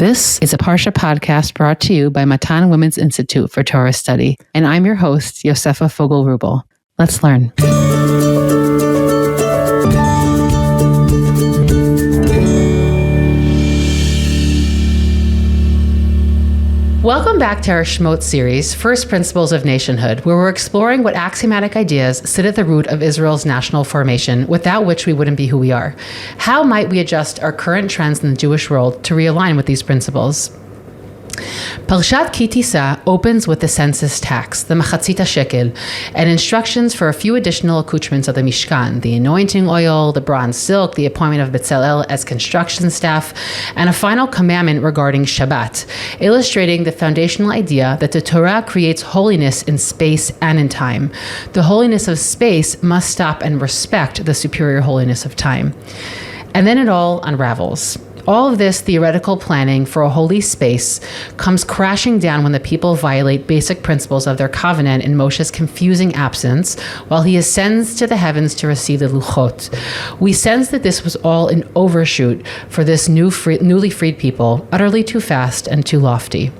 This is a Parshat podcast brought to you by Matan Women's Institute for Torah Study, and I'm your host, Yosefa Fogel-Rubel. Let's learn. Welcome back to our Shemot series, First Principles of Nationhood, where we're exploring what axiomatic ideas sit at the root of Israel's national formation, without which we wouldn't be who we are. How might we adjust our current trends in the Jewish world to realign with these principles? Parshat Tisa opens with the census tax, the machatzita shekel, and instructions for a few additional accoutrements of the Mishkan, the anointing oil, the bronze silk, the appointment of Bezalel as construction staff, and a final commandment regarding Shabbat, illustrating the foundational idea that the Torah creates holiness in space and in time. The holiness of space must stop and respect the superior holiness of time. And then it all unravels. All of this theoretical planning for a holy space comes crashing down when the people violate basic principles of their covenant in Moshe's confusing absence while he ascends to the heavens to receive the luchot. We sense that this was all an overshoot for this newly freed people, utterly too fast and too lofty.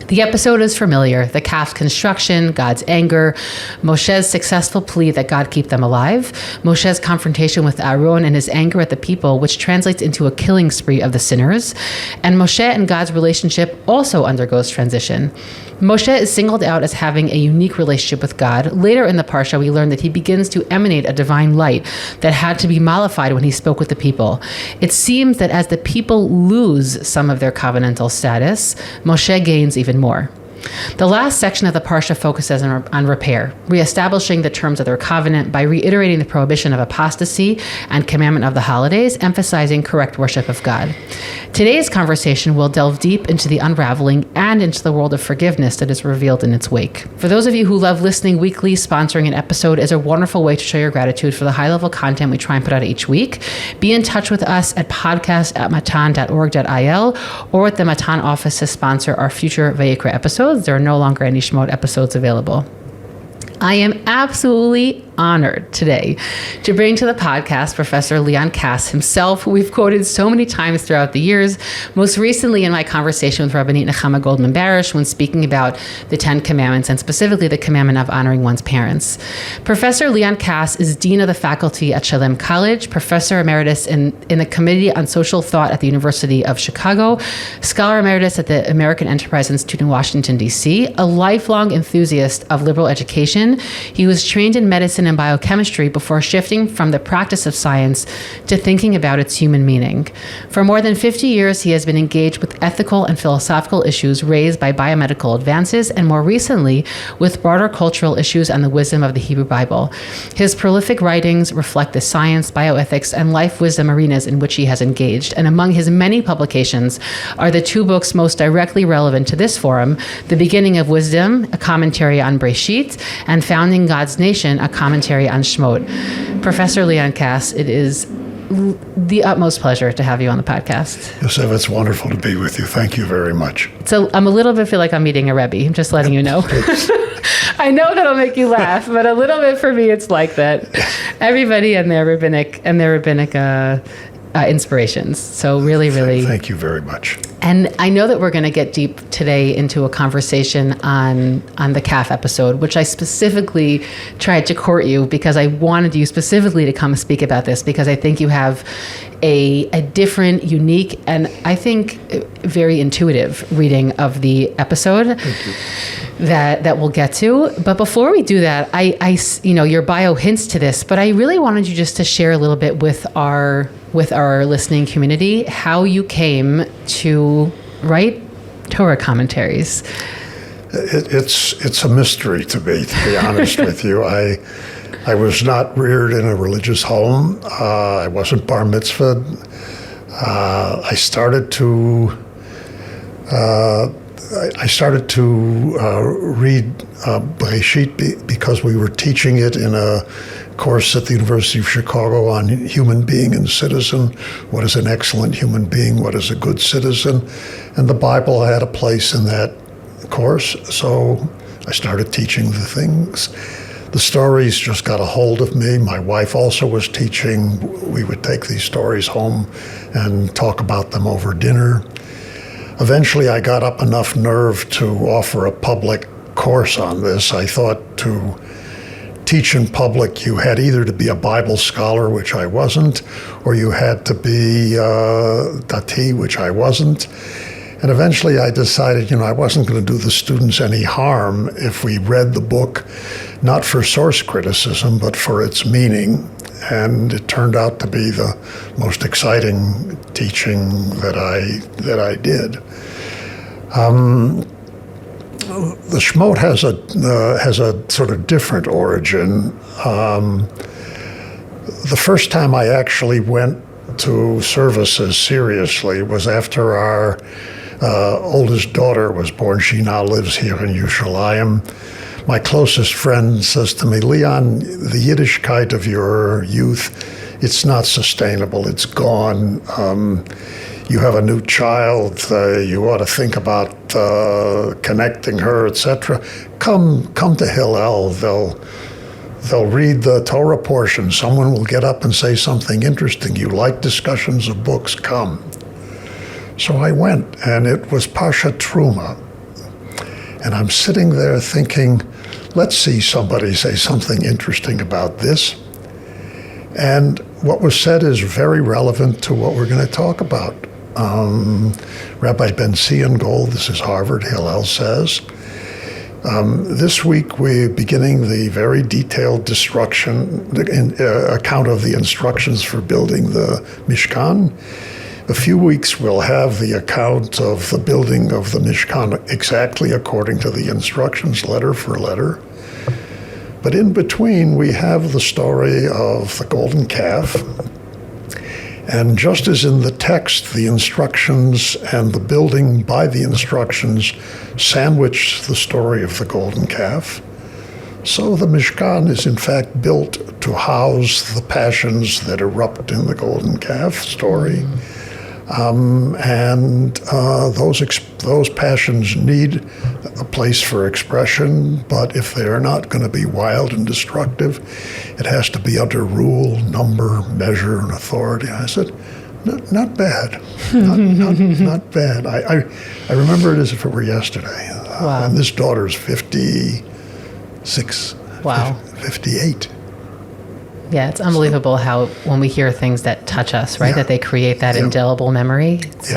The episode is familiar: the calf's construction, God's anger, Moshe's successful plea that God keep them alive, Moshe's confrontation with Aaron and his anger at the people, which translates into a killing spree of the sinners, and Moshe and God's relationship also undergoes transition. Moshe is singled out as having a unique relationship with God. Later in the Parsha, we learn that he begins to emanate a divine light that had to be mollified when he spoke with the people. It seems that as the people lose some of their covenantal status, Moshe gains even more. The last section of the Parsha focuses on repair, reestablishing the terms of their covenant by reiterating the prohibition of apostasy and commandment of the holidays, emphasizing correct worship of God. Today's conversation will delve deep into the unraveling and into the world of forgiveness that is revealed in its wake. For those of you who love listening weekly, sponsoring an episode is a wonderful way to show your gratitude for the high-level content we try and put out each week. Be in touch with us at podcast@matan.org.il or at the Matan office to sponsor our future Vayikra episodes. There are no longer any Shemot episodes available. I am absolutely honored today to bring to the podcast Professor Leon Kass himself, who we've quoted so many times throughout the years, most recently in my conversation with Rabbanit Nechama Goldman Barish when speaking about the Ten Commandments and specifically the commandment of honoring one's parents. Professor Leon Kass is Dean of the Faculty at Shalem College, Professor Emeritus in the Committee on Social Thought at the University of Chicago, Scholar Emeritus at the American Enterprise Institute in Washington, D.C., a lifelong enthusiast of liberal education. He was trained in medicine and biochemistry before shifting from the practice of science to thinking about its human meaning. For more than 50 years, he has been engaged with ethical and philosophical issues raised by biomedical advances, and more recently, with broader cultural issues and the wisdom of the Hebrew Bible. His prolific writings reflect the science, bioethics, and life wisdom arenas in which he has engaged, and among his many publications are the two books most directly relevant to this forum: The Beginning of Wisdom, a commentary on Breshit, and Founding God's Nation, a commentary on Shemot. Professor Leon Kass, it is the utmost pleasure to have you on the podcast. Yosef, it's wonderful to be with you. Thank you very much. So I'm a little bit feel like I'm meeting a Rebbe. I'm just letting you know. I know that'll make you laugh, but a little bit for me, it's like that. Everybody and their rabbinic inspirations. So really. Thank you very much. And I know that we're going to get deep today into a conversation on the calf episode, which I specifically tried to court you because I wanted you specifically to come speak about this, because I think you have a different, unique, and I think very intuitive reading of the episode that we'll get to. But before we do that, I your bio hints to this, but I really wanted you just to share a little bit with our listening community how you came to write Torah commentaries. It's a mystery to me, to be honest with you. I was not reared in a religious home. I wasn't bar mitzvahed. I started to read Breshit because we were teaching it in a course at the University of Chicago on human being and citizen. What is an excellent human being? What is a good citizen? And the Bible had a place in that course, so I started teaching the things. The stories just got a hold of me. My wife also was teaching. We would take these stories home and talk about them over dinner. Eventually, I got up enough nerve to offer a public course on this. I thought to teach in public, you had either to be a Bible scholar, which I wasn't, or you had to be dati, which I wasn't. And eventually I decided, I wasn't going to do the students any harm if we read the book, not for source criticism, but for its meaning. And it turned out to be the most exciting teaching that I did. The Shemot has a sort of different origin. The first time I actually went to services seriously was after our oldest daughter was born. She now lives here in Yerushalayim. My closest friend says to me, Leon, the Yiddishkeit of your youth, it's not sustainable. It's gone. You have a new child. You ought to think about connecting her, etc. Come to Hillel. They'll read the Torah portion. Someone will get up and say something interesting. You like discussions of books? Come. So I went, and it was Parshat Truma. And I'm sitting there thinking, let's see somebody say something interesting about this. And what was said is very relevant to what we're going to talk about. Rabbi Ben Zion Gold, this is Harvard, Hillel says, this week we're beginning the very detailed account of the instructions for building the Mishkan. A few weeks we'll have the account of the building of the Mishkan exactly according to the instructions, letter for letter. But in between, we have the story of the golden calf. And just as in the text, the instructions and the building by the instructions sandwich the story of the golden calf, so the Mishkan is in fact built to house the passions that erupt in the golden calf story. Those passions need a place for expression, but if they are not going to be wild and destructive, it has to be under rule, number, measure, and authority. I said, not bad, not bad. I remember it as if it were yesterday. Wow. And this daughter's 56, wow. 58. Yeah, it's unbelievable how when we hear things that touch us, right, that they create that indelible memory. It's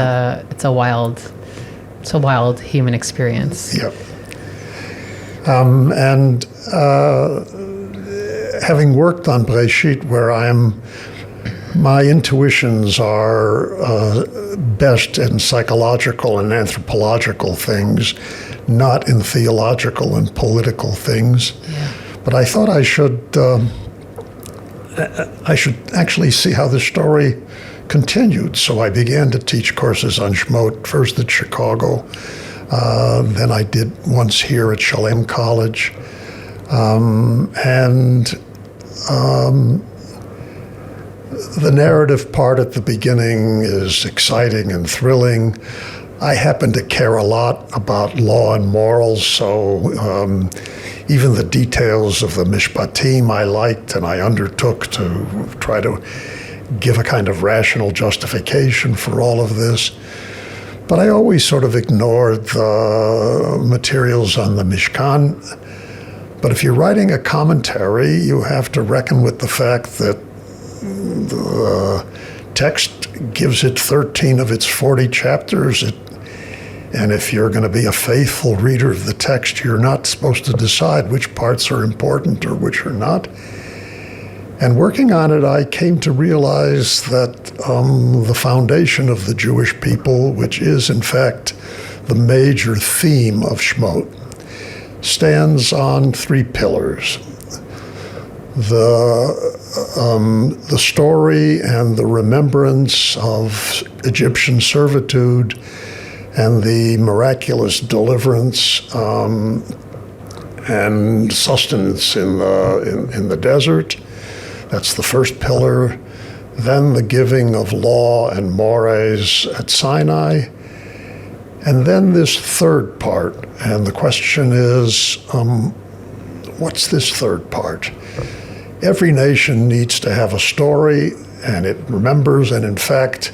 a wild human experience. Yep. Having worked on Breshit, where my intuitions are best in psychological and anthropological things, not in theological and political things. Yeah. But I thought I should actually see how the story continued. So I began to teach courses on Shemot, first at Chicago, then I did once here at Shalem College. The narrative part at the beginning is exciting and thrilling. I happen to care a lot about law and morals, so even the details of the mishpatim I liked, and I undertook to try to give a kind of rational justification for all of this. But I always sort of ignored the materials on the Mishkan. But if you're writing a commentary, you have to reckon with the fact that the text gives it 13 of its 40 chapters. And if you're going to be a faithful reader of the text, you're not supposed to decide which parts are important or which are not. And working on it, I came to realize that the foundation of the Jewish people, which is in fact the major theme of Shemot, stands on three pillars. The story and the remembrance of Egyptian servitude and the miraculous deliverance and sustenance in the desert. That's the first pillar. Then the giving of law and mores at Sinai. And then this third part. And the question is, what's this third part? Every nation needs to have a story, and it remembers, and in fact,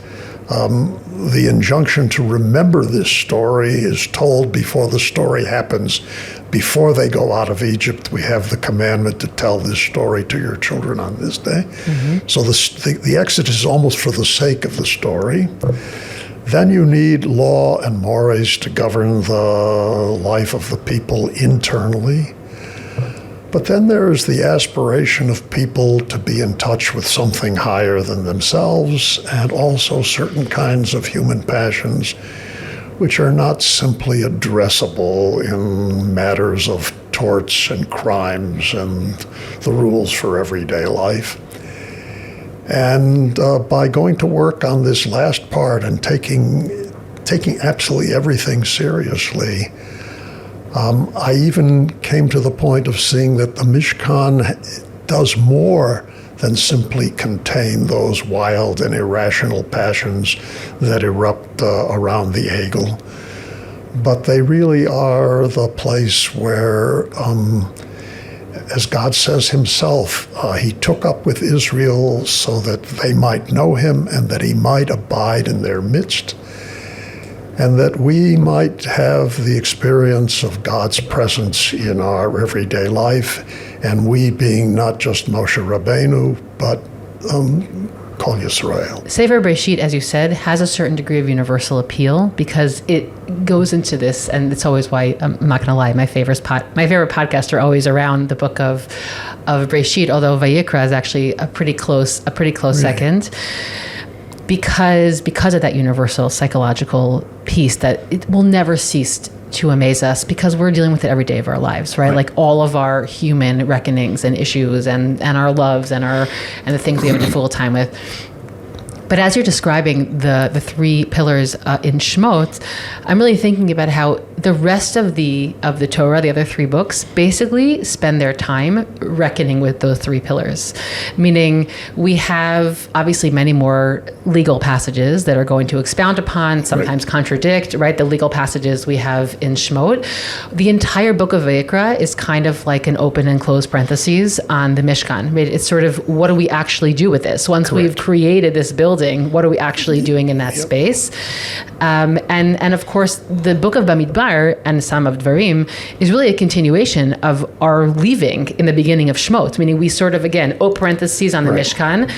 The injunction to remember this story is told before the story happens. Before they go out of Egypt, we have the commandment to tell this story to your children on this day. Mm-hmm. So the Exodus is almost for the sake of the story. Then you need law and mores to govern the life of the people internally. But then there is the aspiration of people to be in touch with something higher than themselves, and also certain kinds of human passions which are not simply addressable in matters of torts and crimes and the rules for everyday life. And by going to work on this last part and taking absolutely everything seriously, I even came to the point of seeing that the Mishkan does more than simply contain those wild and irrational passions that erupt around the Egel. But they really are the place where, as God says himself, he took up with Israel so that they might know him and that he might abide in their midst, and that we might have the experience of God's presence in our everyday life, and we being not just Moshe Rabbeinu, but Kol Yisrael. Sefer Breshit, as you said, has a certain degree of universal appeal because it goes into this, and it's always why, I'm not going to lie, my favorite podcasts are always around the book of Breshit, although Vayikra is actually a pretty close really? Second. Because of that universal psychological piece that it will never cease to amaze us, because we're dealing with it every day of our lives, right? Like all of our human reckonings and issues and our loves and the things we have to full time with. But as you're describing the three pillars in Shemot, I'm really thinking about how the rest of the Torah, the other three books, basically spend their time reckoning with those three pillars. Meaning we have obviously many more legal passages that are going to expound upon, sometimes contradict, right? The legal passages we have in Shemot. The entire book of Vayikra is kind of like an open and closed parentheses on the Mishkan. It's sort of, what do we actually do with this? Once we've created this building, what are we actually doing in that space? And of course, the book of Bamidbar and some of Dvarim is really a continuation of our leaving in the beginning of Shemot, meaning we sort of, again, open parentheses on the Mishkan,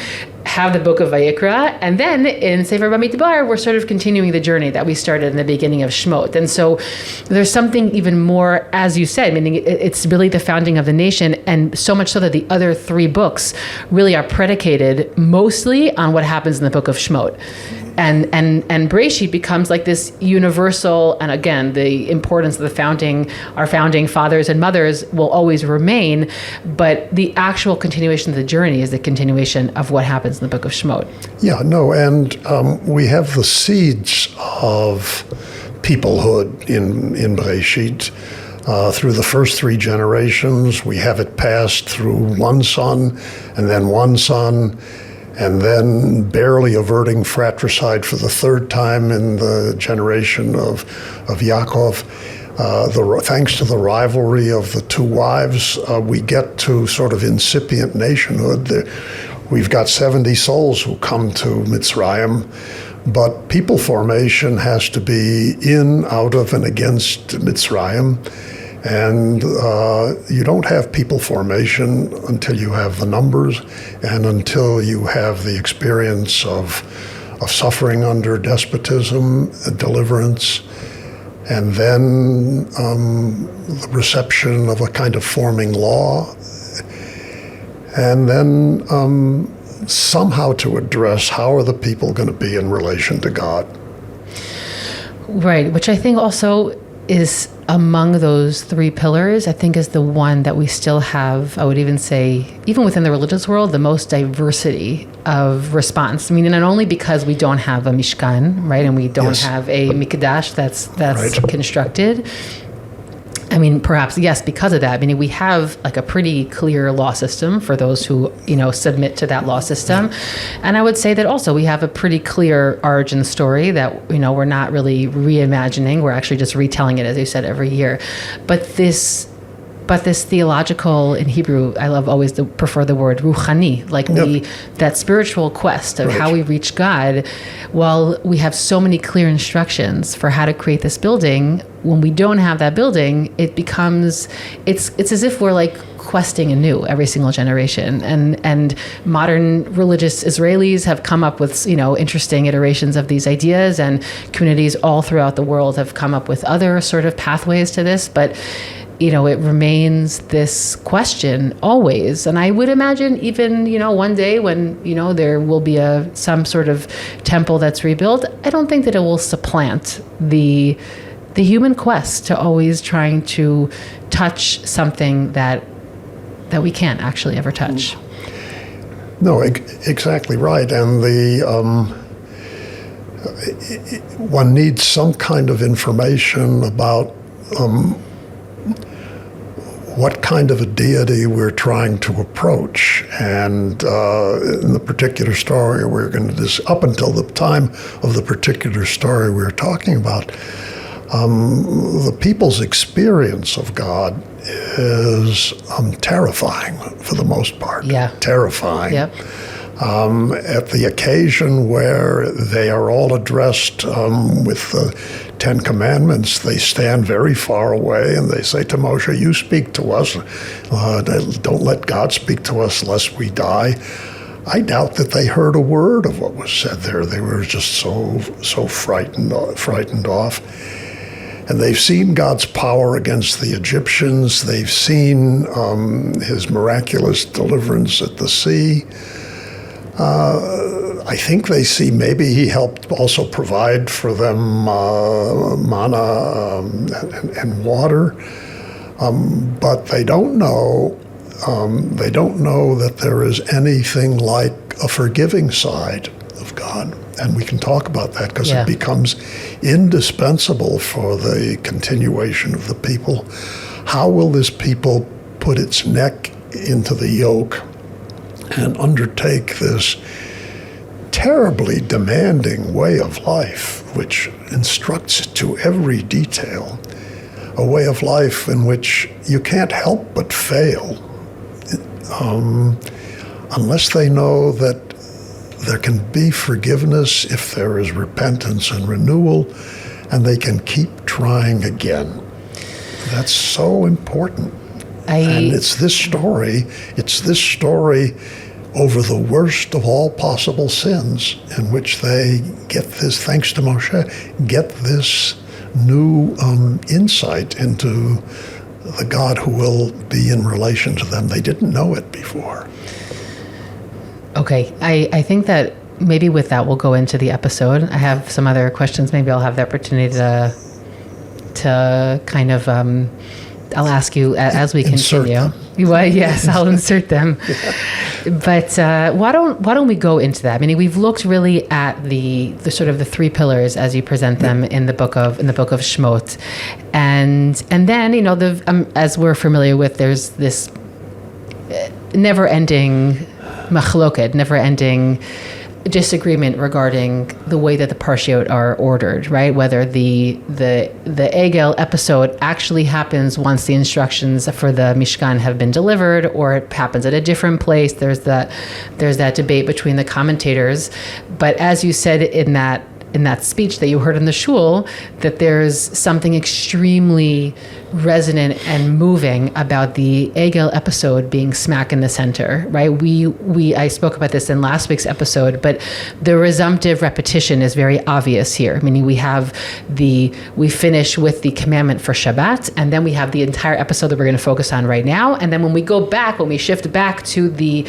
have the book of Vayikra, and then in Sefer Bamidbar, we're sort of continuing the journey that we started in the beginning of Shemot. And so there's something even more, as you said, meaning it's really the founding of the nation, and so much so that the other three books really are predicated mostly on what happens in the book of Shemot. And Breshit becomes like this universal, and again, the importance of our founding fathers and mothers will always remain, but the actual continuation of the journey is the continuation of what happens in the book of Shemot. Yeah, no, and we have the seeds of peoplehood in Breshit. Through the first three generations, we have it passed through one son, and then one son, and then barely averting fratricide for the third time in the generation of Yaakov. Thanks to the rivalry of the two wives, we get to sort of incipient nationhood. We've got 70 souls who come to Mitzrayim, but people formation has to be in, out of, and against Mitzrayim. And you don't have people formation until you have the numbers and until you have the experience of suffering under despotism, deliverance, and then the reception of a kind of forming law, and then somehow to address how are the people going to be in relation to God. Right, which I think also is among those three pillars, I think is the one that we still have, I would even say, even within the religious world, the most diversity of response. I mean, not only because we don't have a Mishkan, right, and we don't have a Mikdash that's constructed. I mean, perhaps, yes, because of that. I mean, we have like a pretty clear law system for those who, submit to that law system. And I would say that also we have a pretty clear origin story that, we're not really reimagining. We're actually just retelling it, as you said, every year. But this But this theological, in Hebrew, I love always to prefer the word ruchani, like that spiritual quest of how we reach God. While we have so many clear instructions for how to create this building, when we don't have that building, it becomes, it's as if we're like questing anew every single generation. And modern religious Israelis have come up with, interesting iterations of these ideas, and communities all throughout the world have come up with other sort of pathways to this. But it remains this question always. And I would imagine even, one day when, there will be some sort of temple that's rebuilt, I don't think that it will supplant the human quest to always trying to touch something that we can't actually ever touch. No, exactly right. And one needs some kind of information about what kind of a deity we're trying to approach. And in the particular story we're going to up until the time of the particular story we're talking about, the people's experience of God is terrifying for the most part. Yeah. Terrifying. Yep. At the occasion where they are all addressed with the Ten Commandments, they stand very far away and they say to Moshe, you speak to us. Don't let God speak to us lest we die. I doubt that they heard a word of what was said there. They were just so frightened off. And they've seen God's power against the Egyptians. They've seen his miraculous deliverance at the sea. I think they see maybe he helped also provide for them manna and water, but they don't know. They don't know that there is anything like a forgiving side of God, and we can talk about that because it becomes indispensable for the continuation of the people. How will this people put its neck into the yoke and undertake this terribly demanding way of life, which instructs it to every detail, a way of life in which you can't help but fail, unless they know that there can be forgiveness if there is repentance and renewal, and they can keep trying again. That's so important. And it's this story over the worst of all possible sins, in which they get this, thanks to Moshe, get this new insight into the God who will be in relation to them. They didn't know it before. Okay, I think that maybe with that we'll go into the episode. I have some other questions. Maybe I'll have the opportunity to kind of I'll ask you as we continue. Well, yes, I'll insert them. But why don't we go into that? I mean, we've looked really at the sort of the three pillars as you present them in the book of Shemot, and then as we're familiar with, there's this never-ending machloket, never-ending disagreement regarding the way that the Parshiot are ordered, right? Whether the Egel episode actually happens once the instructions for the Mishkan have been delivered, or it happens at a different place. There's that debate between the commentators. But as you said in that speech that you heard in the shul, that there's something extremely resonant and moving about the Egel episode being smack in the center, right? I spoke about this in last week's episode, but the resumptive repetition is very obvious here. Meaning we finish with the commandment for Shabbat, and then we have the entire episode that we're going to focus on right now. And then when we shift back to the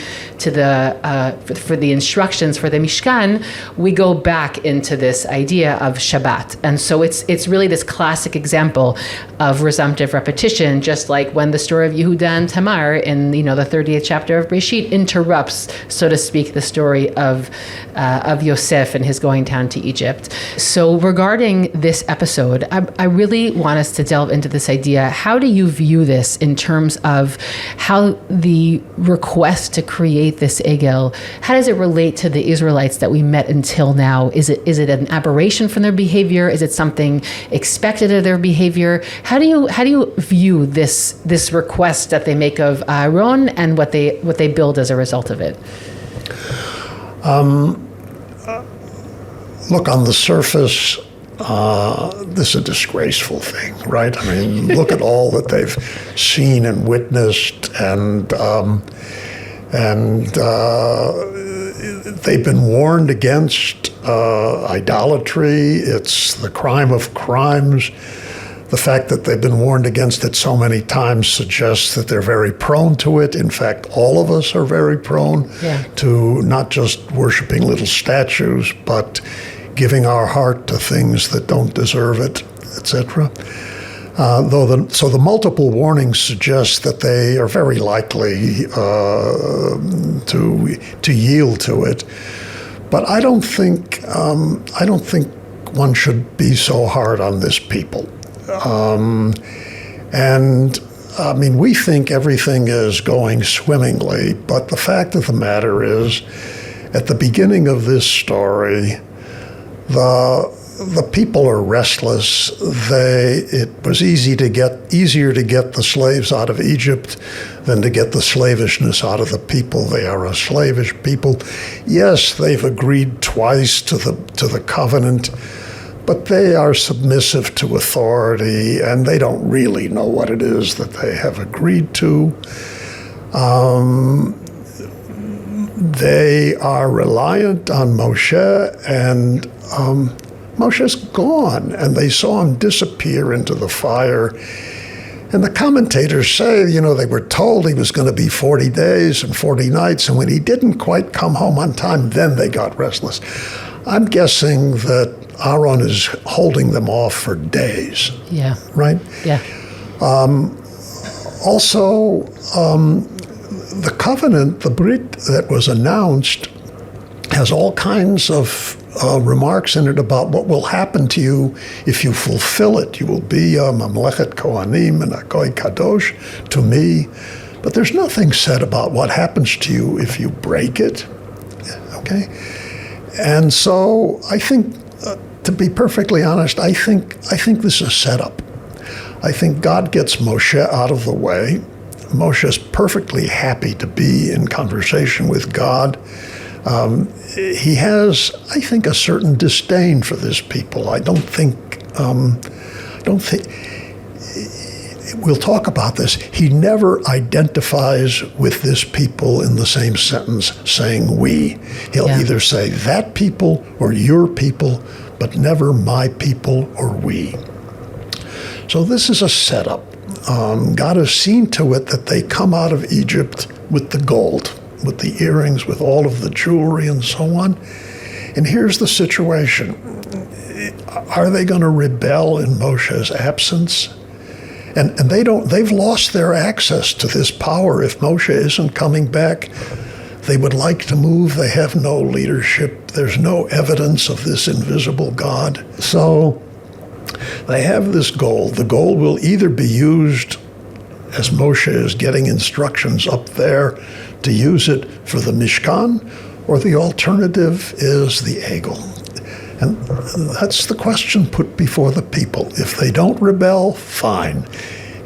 instructions for the Mishkan, we go back into this idea of Shabbat. And so it's really this classic example of resumptive repetition, just like when the story of Yehuda and Tamar in the 30th chapter of Breshit interrupts, so to speak, the story of Yosef and his going down to Egypt. So regarding this episode, I really want us to delve into this idea. How do you view this in terms of how the request to create this Egel, how does it relate to the Israelites that we met until now? Is it an aberration from their behavior? Is it something expected of their behavior? How do you view this request that they make of Aaron and what they build as a result of it? Look, on the surface, this is a disgraceful thing, right? I mean, look at all that they've seen and witnessed, and they've been warned against idolatry. It's the crime of crimes. The fact that they've been warned against it so many times suggests that they're very prone to it. In fact, all of us are very prone to not just worshiping little statues, but giving our heart to things that don't deserve it, etc. So the multiple warnings suggest that they are very likely to yield to it. But I don't think one should be so hard on this people. And I mean, we think everything is going swimmingly, but the fact of the matter is, at the beginning of this story, the people are restless. It was easier to get the slaves out of Egypt than to get the slavishness out of the people. They are a slavish people. Yes, they've agreed twice to the covenant, but they are submissive to authority, and they don't really know what it is that they have agreed to. They are reliant on Moshe, and Moshe's gone, and they saw him disappear into the fire. And the commentators say, they were told he was going to be 40 days and 40 nights, and when he didn't quite come home on time, then they got restless. I'm guessing that Aaron is holding them off for days. Yeah. Right? Yeah. Also, the covenant, the Brit that was announced, has all kinds of remarks in it about what will happen to you if you fulfill it. You will be a Mamlechet Kohanim and a Goy Kadosh to me. But there's nothing said about what happens to you if you break it. Okay? And so I think, to be perfectly honest, I think this is a setup. I think God gets Moshe out of the way. Moshe is perfectly happy to be in conversation with God. He has, I think, a certain disdain for this people. I don't think, we'll talk about this. He never identifies with this people in the same sentence, saying we. He'll either say that people or your people, but never my people or we. So this is a setup. God has seen to it that they come out of Egypt with the gold, with the earrings, with all of the jewelry and so on. And here's the situation. Are they going to rebel in Moshe's absence? And they've lost their access to this power. If Moshe isn't coming back, they would like to move. They have no leadership. There's no evidence of this invisible God. So they have this gold. The gold will either be used, as Moshe is getting instructions up there, to use it for the Mishkan, or the alternative is the Egel. And that's the question put before the people. If they don't rebel, fine.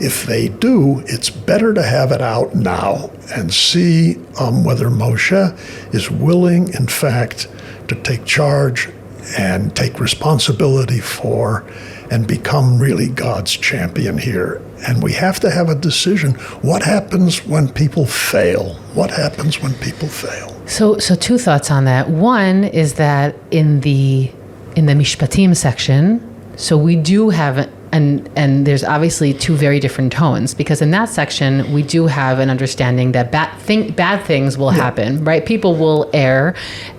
If they do, it's better to have it out now and see whether Moshe is willing, in fact, to take charge and take responsibility for and become really God's champion here. And we have to have a decision. What happens when people fail? What happens when people fail? So two thoughts on that. One is that in the Mishpatim section, so we do have, and there's obviously two very different tones, because in that section we do have an understanding that bad things will happen, right? People will err,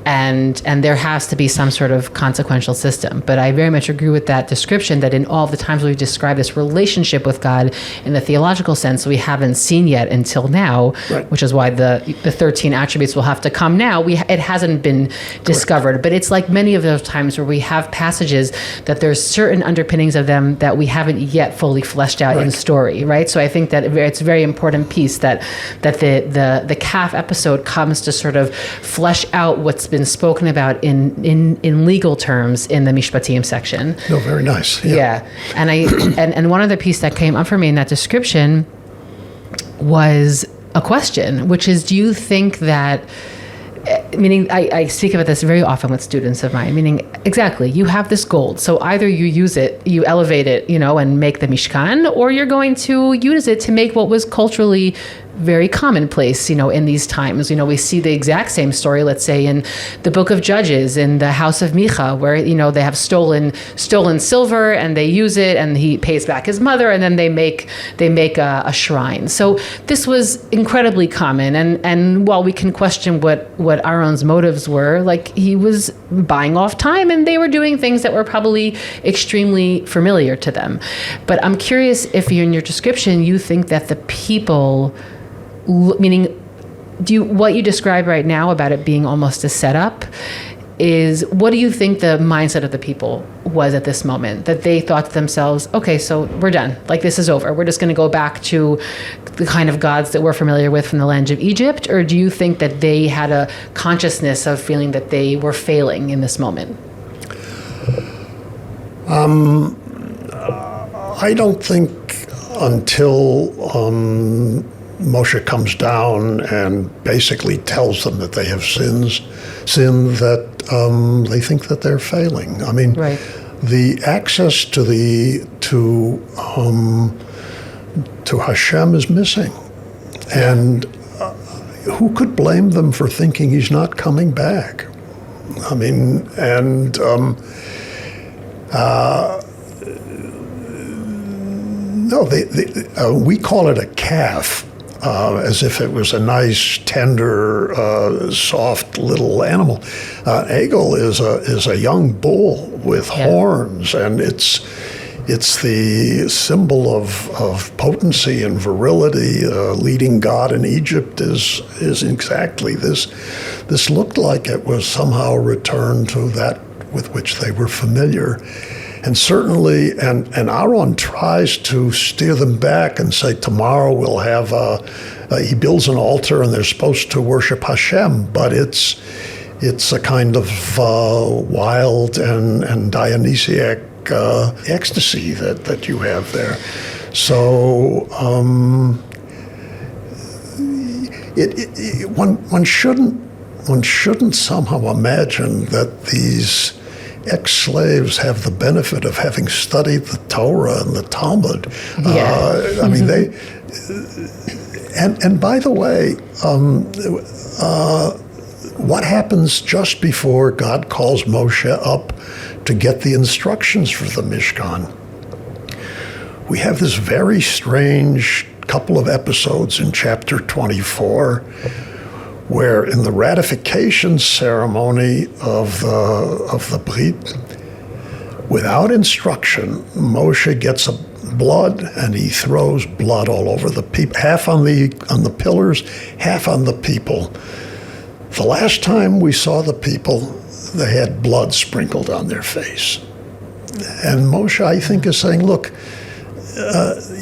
and there has to be some sort of consequential system. But I very much agree with that description, that in all the times we describe this relationship with God in the theological sense, we haven't seen yet until now, right, which is why the 13 attributes will have to come now. It hasn't been discovered. Correct. But it's like many of those times where we have passages that there's certain underpinnings of them that we haven't yet fully fleshed out in story, right? So I think that it's a very important piece that the calf episode comes to sort of flesh out what's been spoken about in legal terms in the Mishpatim section. No, very nice. Yeah. And and one other piece that came up for me in that description was a question, which is, do you think that, meaning I speak about this very often with students of mine, meaning exactly, you have this gold. So either you use it, you elevate it, and make the Mishkan, or you're going to use it to make what was culturally very commonplace, in these times. We see the exact same story, let's say, in the book of Judges, in the house of Micha, where, they have stolen silver and they use it and he pays back his mother, and then they make a shrine. So this was incredibly common. And while we can question what Aaron's motives were, like, he was buying off time and they were doing things that were probably extremely familiar to them. But I'm curious if in your description, you think that the people, meaning what you describe right now about it being almost a setup, is what do you think the mindset of the people was at this moment? That they thought to themselves, okay, so we're done. Like, this is over. We're just going to go back to the kind of gods that we're familiar with from the land of Egypt? Or do you think that they had a consciousness of feeling that they were failing in this moment? I don't think until Moshe comes down and basically tells them that they have sinned, that they think that they're failing. I mean, the access to Hashem is missing, and who could blame them for thinking he's not coming back? I mean, and no, we call it a calf. As if it was a nice, tender, soft little animal. Egel is a young bull with horns, and it's the symbol of potency and virility. Leading god in Egypt is exactly this. This looked like it was somehow returned to that with which they were familiar. And certainly, and Aaron tries to steer them back and say, tomorrow we'll have he builds an altar and they're supposed to worship Hashem, but it's a kind of wild and Dionysiac ecstasy that you have there. So one shouldn't somehow imagine that these ex-slaves have the benefit of having studied the Torah and the Talmud. I mean, they, and by the way, what happens just before God calls Moshe up to get the instructions for the Mishkan? We have this very strange couple of episodes in chapter 24, where in the ratification ceremony of the Brit, without instruction, Moshe gets blood and he throws blood all over the people, half on the pillars, half on the people. The last time we saw the people, they had blood sprinkled on their face. And Moshe, I think, is saying, look,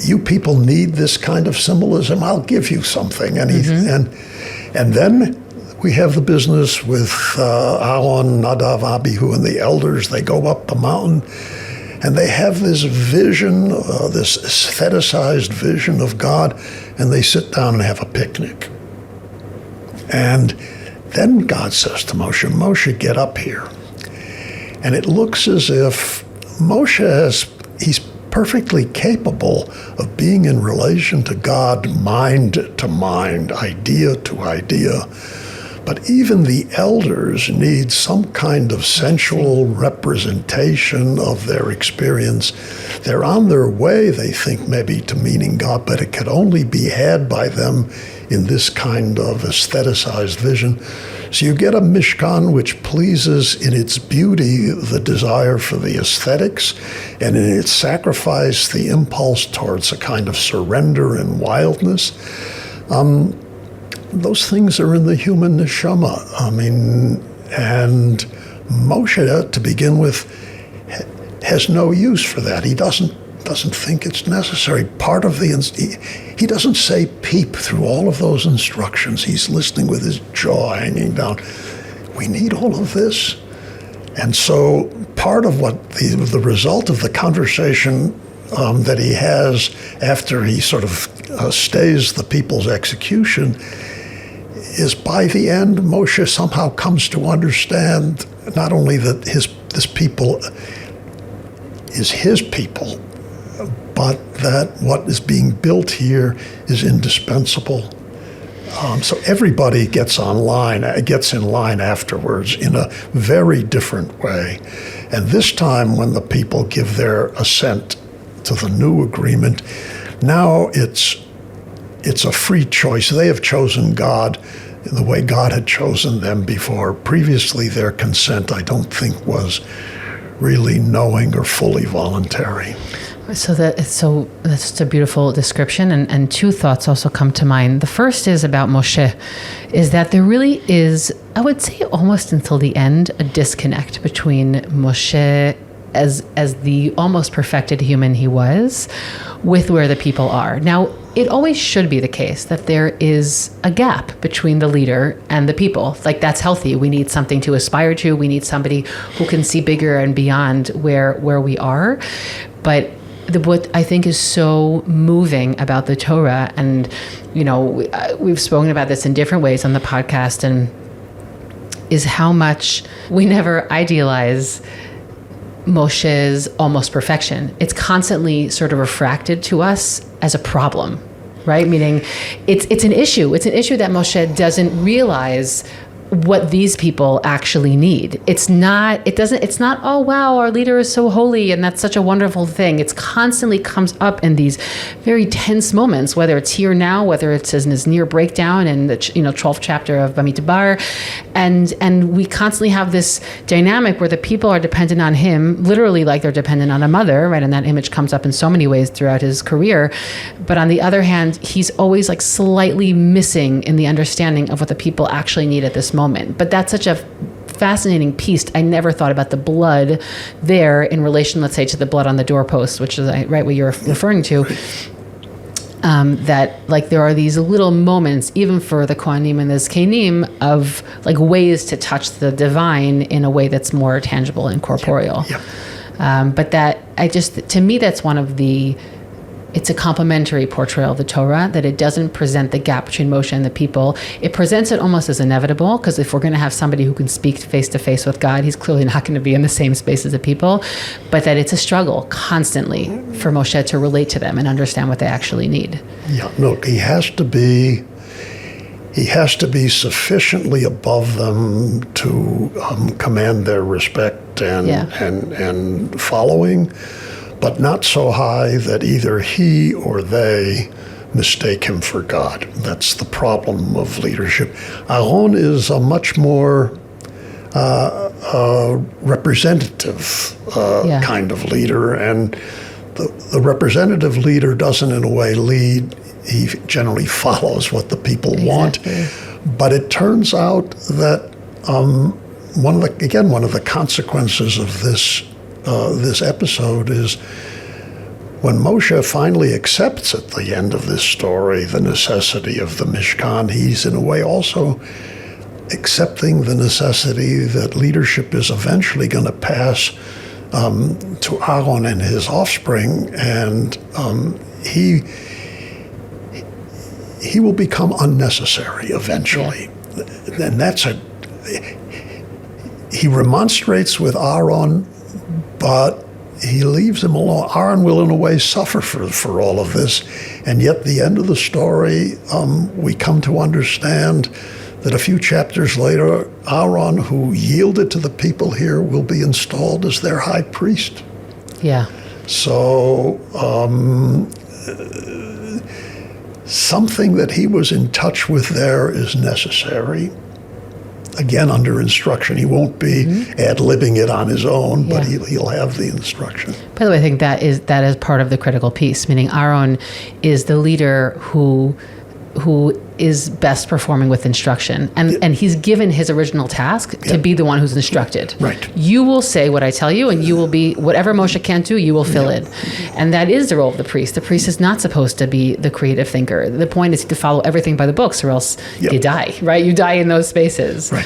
you people need this kind of symbolism. I'll give you something. And and then we have the business with Aaron, Nadav, Abihu, and the elders. They go up the mountain, and they have this vision, this aestheticized vision of God, and they sit down and have a picnic. And then God says to Moshe, Moshe, get up here. And it looks as if Moshe he's perfectly capable of being in relation to God, mind to mind, idea to idea. But even the elders need some kind of sensual representation of their experience. They're on their way, they think, maybe to meeting God, but it could only be had by them in this kind of aestheticized vision. So you get a Mishkan which pleases in its beauty the desire for the aesthetics, and in its sacrifice the impulse towards a kind of surrender and wildness. Those things are in the human neshama. I mean, and Moshe, to begin with, has no use for that. He doesn't doesn't think it's necessary. Part of he doesn't say peep through all of those instructions. He's listening with his jaw hanging down. We need all of this. And so part of what the result of the conversation that he has after he sort of stays the people's execution is, by the end, Moshe somehow comes to understand not only that this people is his people, but that what is being built here is indispensable. So everybody gets in line afterwards in a very different way. And this time, when the people give their assent to the new agreement, now it's a free choice. They have chosen God in the way God had chosen them before. Previously, their consent, I don't think, was really knowing or fully voluntary. So that's just a beautiful description, and two thoughts also come to mind. The first is about Moshe, is that there really is, I would say almost until the end, a disconnect between Moshe as the almost perfected human he was with where the people are. Now, it always should be the case that there is a gap between the leader and the people. Like, that's healthy. We need something to aspire to. We need somebody who can see bigger and beyond where we are. But what I think is so moving about the Torah, and we've spoken about this in different ways on the podcast, and is how much we never idealize Moshe's almost perfection. It's constantly sort of refracted to us as a problem, right? Meaning it's an issue. It's an issue that Moshe doesn't realize what these people actually need. It's not, oh wow, our leader is so holy and that's such a wonderful thing. It's constantly comes up in these very tense moments, whether it's here now, whether it's in his near breakdown in the 12th chapter of Bamidbar. And we constantly have this dynamic where the people are dependent on him, literally like they're dependent on a mother, right? And that image comes up in so many ways throughout his career. But on the other hand, he's always like slightly missing in the understanding of what the people actually need at this moment. But that's such a fascinating piece. I never thought about the blood there in relation, let's say, to the blood on the doorpost, which is right what you're referring to. That like there are these little moments, even for the Kohanim and the Zkenim, of like ways to touch the divine in a way that's more tangible and corporeal. Yep. But to me, that's one of it's a complementary portrayal of the Torah, that it doesn't present the gap between Moshe and the people. It presents it almost as inevitable, because if we're going to have somebody who can speak face to face with God, he's clearly not going to be in the same space as the people, but that it's a struggle constantly for Moshe to relate to them and understand what they actually need. Yeah, look, he has to be sufficiently above them to command their respect and following, but not so high that either he or they mistake him for God. That's the problem of leadership. Aaron is a much more representative kind of leader, and the representative leader doesn't in a way lead. He generally follows what the people want. But it turns out that one of the consequences of this episode is when Moshe finally accepts at the end of this story the necessity of the Mishkan, he's in a way also accepting the necessity that leadership is eventually going to pass to Aaron and his offspring, and he will become unnecessary eventually. And he remonstrates with Aaron, but he leaves him alone. Aaron will, in a way, suffer for all of this. And yet, the end of the story, we come to understand that a few chapters later, Aaron, who yielded to the people here, will be installed as their high priest. Yeah. So, something that he was in touch with there is necessary. Again, under instruction. He won't be ad-libbing it on his own, but he'll have the instruction. By the way, I think that is part of the critical piece, meaning Aaron is the leader who is best performing with instruction. And he's given his original task to be the one who's instructed. Right. You will say what I tell you, and you will be, whatever Moshe can't do, you will fill in. And that is the role of the priest. The priest is not supposed to be the creative thinker. The point is to follow everything by the books, or else you die, right? You die in those spaces. Right.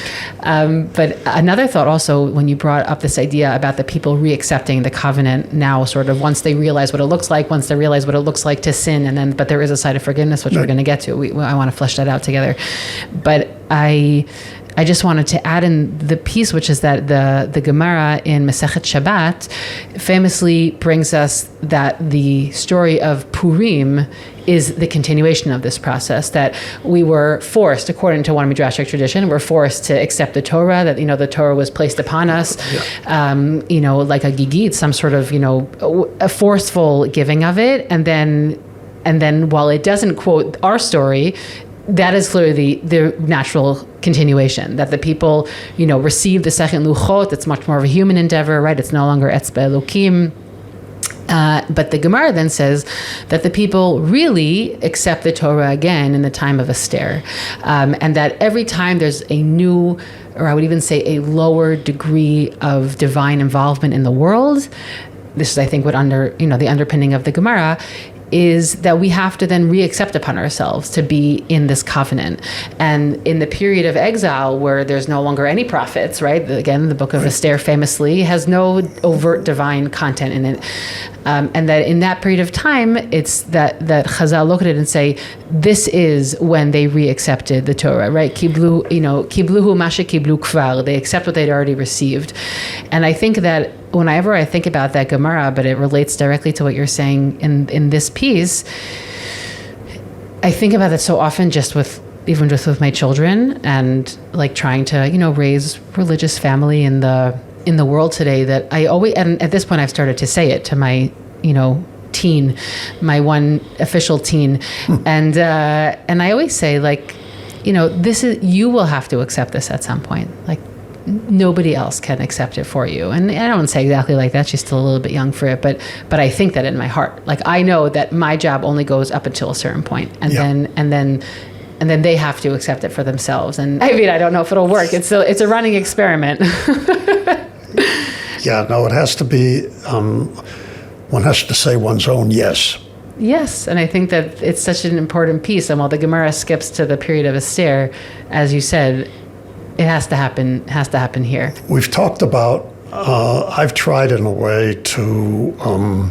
But another thought also, when you brought up this idea about the people re-accepting the covenant now, sort of once they realize what it looks like, once they realize what it looks like to sin, and then, but there is a side of forgiveness, which we're going to get to. I want to flesh that out together. But I just wanted to add in the piece, which is that the Gemara in Masechet Shabbat famously brings us that the story of Purim is the continuation of this process, that we were forced, according to one Midrashic tradition, we're forced to accept the Torah, that, the Torah was placed upon us, like a gigit, some sort of, a forceful giving of it. And then while it doesn't quote our story, that is clearly the natural continuation, that the people, receive the second luchot. It's much more of a human endeavor, right? It's no longer etzbe Elokim. But the Gemara then says that the people really accept the Torah again in the time of Esther, and that every time there's a new, or I would even say a lower degree of divine involvement in the world, this is, I think, what the underpinning of the Gemara is, that we have to then re-accept upon ourselves to be in this covenant. And in the period of exile, where there's no longer any prophets, right? Again, the book of Esther famously has no overt divine content in it. And that in that period of time, it's that Chazal look at it and say, this is when they re-accepted the Torah, right? Kibluhu mashe kiblu kvar. They accept what they'd already received. And I think that whenever I think about that Gemara, but it relates directly to what you're saying in this piece, I think about it so often just with my children, and like trying to, raise religious family in the world today, that I always, and at this point I've started to say it to my, teen, my one official teen. And I always say, like, you will have to accept this at some point. Like, nobody else can accept it for you. And I don't say exactly like that. She's still a little bit young for it, but I think that in my heart. Like, I know that my job only goes up until a certain point, and then they have to accept it for themselves. And I mean, I don't know if it'll work. It's a running experiment. Yeah, no, it has to be, one has to say one's own yes. Yes, and I think that it's such an important piece. And while the Gemara skips to the period of Esther, as you said, it has to happen here. We've talked about, I've tried in a way to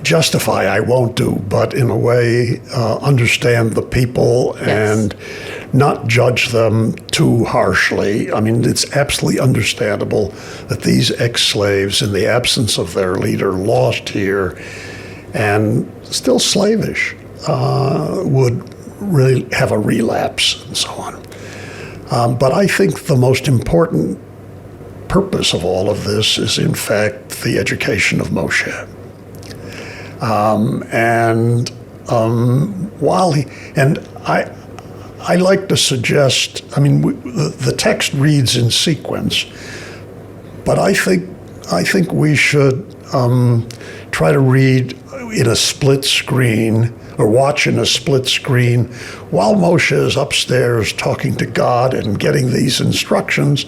justify, I won't do, but in a way understand the people and not judge them too harshly. I mean, it's absolutely understandable that these ex-slaves, in the absence of their leader, lost here and still slavish, would really have a relapse and so on. But I think the most important purpose of all of this is, in fact, the education of Moshe. I like to suggest, I mean, the text reads in sequence, but I think we should try to read in a split screen, or watch in a split screen, while Moshe is upstairs talking to God and getting these instructions.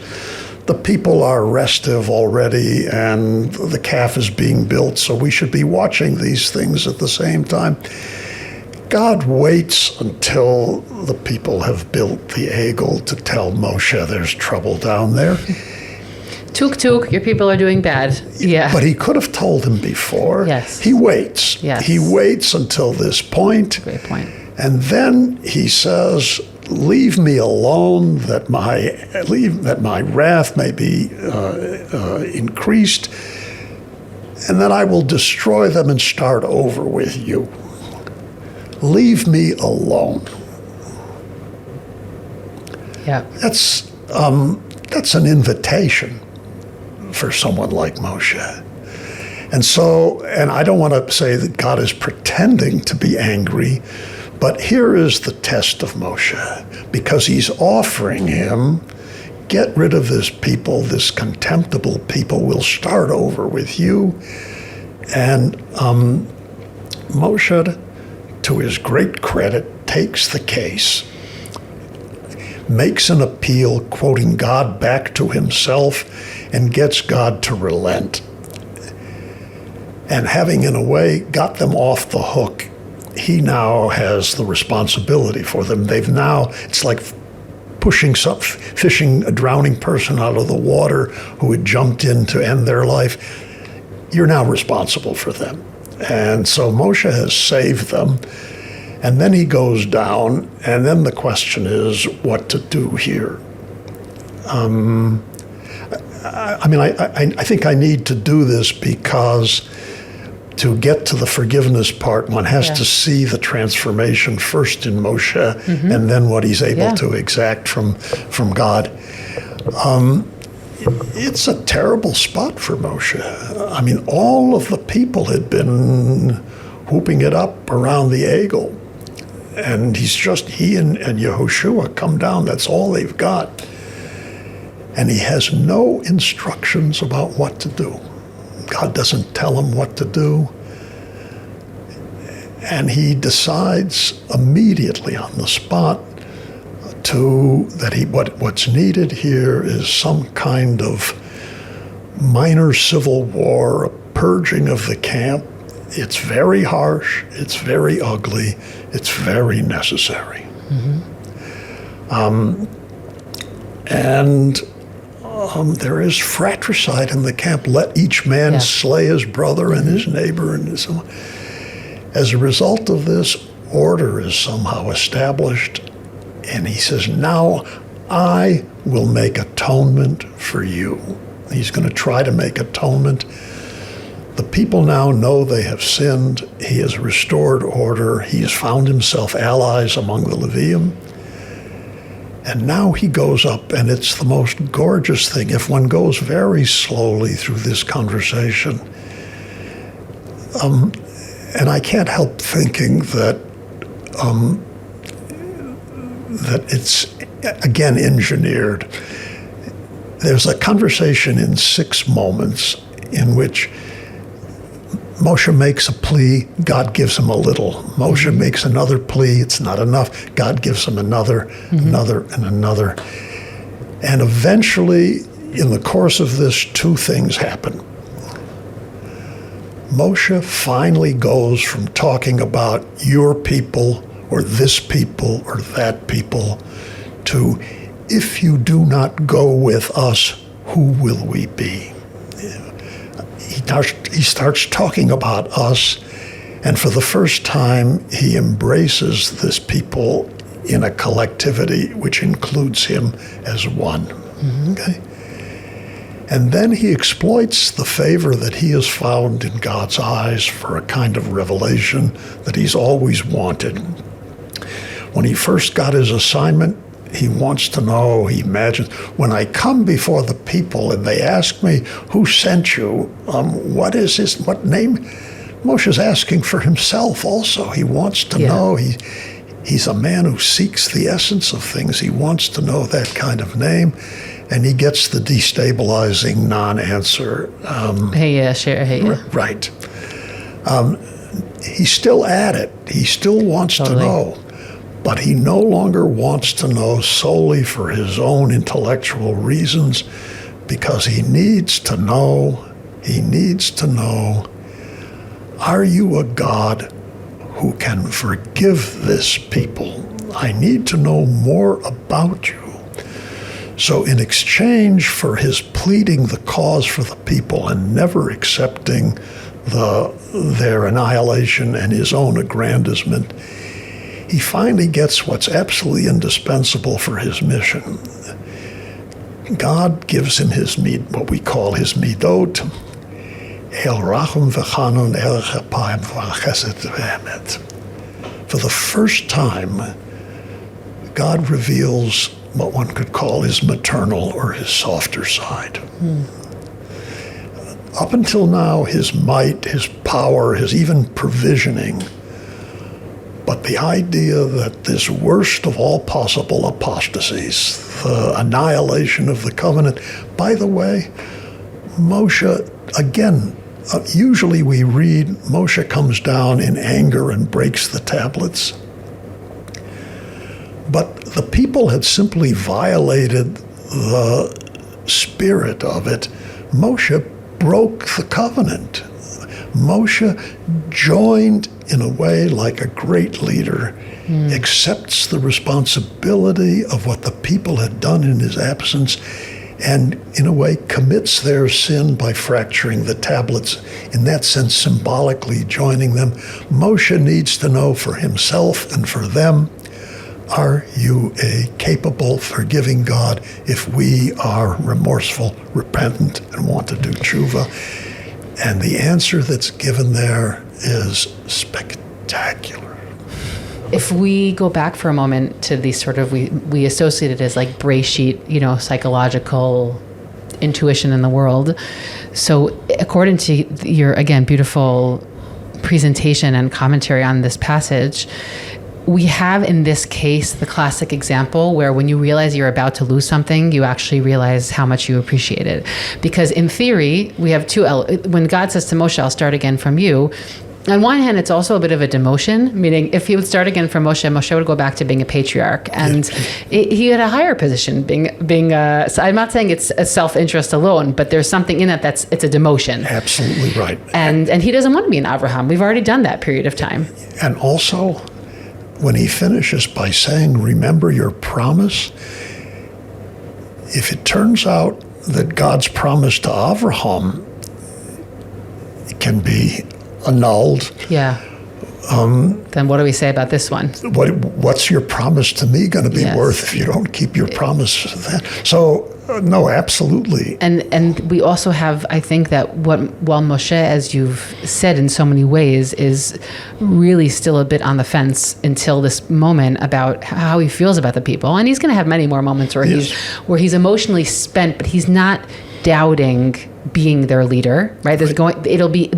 The people are restive already, and the calf is being built, so we should be watching these things at the same time. God waits until the people have built the egel to tell Moshe there's trouble down there. Tuk tuk, your people are doing bad. Yeah. But he could have told him before. Yes. He waits. Yes. He waits until this point. Great point. And then he says, leave me alone, that my wrath may be increased, and then I will destroy them and start over with you. Leave me alone. Yeah. That's an invitation for someone like Moshe. And I don't want to say that God is pretending to be angry, but here is the test of Moshe, because he's offering him, get rid of this people, this contemptible people, we'll start over with you. And Moshe to his great credit, takes the case, makes an appeal, quoting God back to himself, and gets God to relent. And having, in a way, got them off the hook, he now has the responsibility for them. It's like fishing a drowning person out of the water who had jumped in to end their life. You're now responsible for them. And so Moshe has saved them. And then he goes down, and then the question is what to do here. I think I need to do this because to get to the forgiveness part, one has to see the transformation first in Moshe, and then what he's able to exact from God. It's a terrible spot for Moshe. I mean, all of the people had been whooping it up around the Egel. And he and Yehoshua come down. That's all they've got. And he has no instructions about what to do. God doesn't tell him what to do. And he decides immediately on the spot what's needed here is some kind of minor civil war, a purging of the camp. It's very harsh, it's very ugly, it's very necessary. There is fratricide in the camp. Let each man slay his brother and his neighbor. And so on. As a result of this, order is somehow established. And he says, now I will make atonement for you. He's going to try to make atonement. The people now know they have sinned. He has restored order. He has found himself allies among the Levium. And now he goes up, and it's the most gorgeous thing. If one goes very slowly through this conversation, and I can't help thinking that it's, again, engineered. There's a conversation in 6 moments in which Moshe makes a plea, God gives him a little. Moshe makes another plea, it's not enough. God gives him another, another, and another. And eventually, in the course of this, 2 things happen. Moshe finally goes from talking about your people or this people or that people to, if you do not go with us, who will we be? He starts talking about us, and for the first time, he embraces this people in a collectivity which includes him as one. Okay? And then he exploits the favor that he has found in God's eyes for a kind of revelation that he's always wanted. When he first got his assignment, he wants to know, he imagines, when I come before the people and they ask me, who sent you? What name? Moshe's asking for himself also. He wants to know. He's a man who seeks the essence of things. He wants to know that kind of name. And he gets the destabilizing non-answer. Right. He's still at it. He still wants to know. But he no longer wants to know solely for his own intellectual reasons, because he needs to know, are you a God who can forgive this people? I need to know more about you. So in exchange for his pleading the cause for the people and never accepting their annihilation and his own aggrandizement, he finally gets what's absolutely indispensable for his mission. God gives him what we call his midot, El Rachum v'Chanun El Chapayim v'Chesed v'Emet. For the first time, God reveals what one could call his maternal or his softer side. Up until now, his might, his power, his even provisioning. But the idea that this worst of all possible apostasies, the annihilation of the covenant, by the way, Moshe, again, Usually we read Moshe comes down in anger and breaks the tablets. But the people had simply violated the spirit of it. Moshe broke the covenant. Moshe joined in a way like a great leader, accepts the responsibility of what the people had done in his absence, and in a way commits their sin by fracturing the tablets, in that sense symbolically joining them. Moshe needs to know for himself and for them, are you a capable, forgiving God if we are remorseful, repentant, and want to do tshuva? And the answer that's given there is spectacular. If we go back for a moment to these sort of, we associate it as like Breshit, psychological intuition in the world. So according to your, again, beautiful presentation and commentary on this passage, we have in this case the classic example where when you realize you're about to lose something, you actually realize how much you appreciate it. Because in theory, we have when God says to Moshe, I'll start again from you, on one hand, it's also a bit of a demotion, meaning if he would start again from Moshe, Moshe would go back to being a patriarch, and he had a higher position, being. So I'm not saying it's a self-interest alone, but there's something in it it's a demotion. Absolutely right. And he doesn't want to be an Avraham. We've already done that period of time. And also, when he finishes by saying, "Remember your promise," if it turns out that God's promise to Avraham can be annulled. Yeah. Then what do we say about this one? What's your promise to me going to be worth if you don't keep your promise? So, no, absolutely. And we also have, I think that while Moshe, as you've said in so many ways, is really still a bit on the fence until this moment about how he feels about the people, and he's going to have many more moments where he's emotionally spent, but he's not doubting being their leader, right? It'll be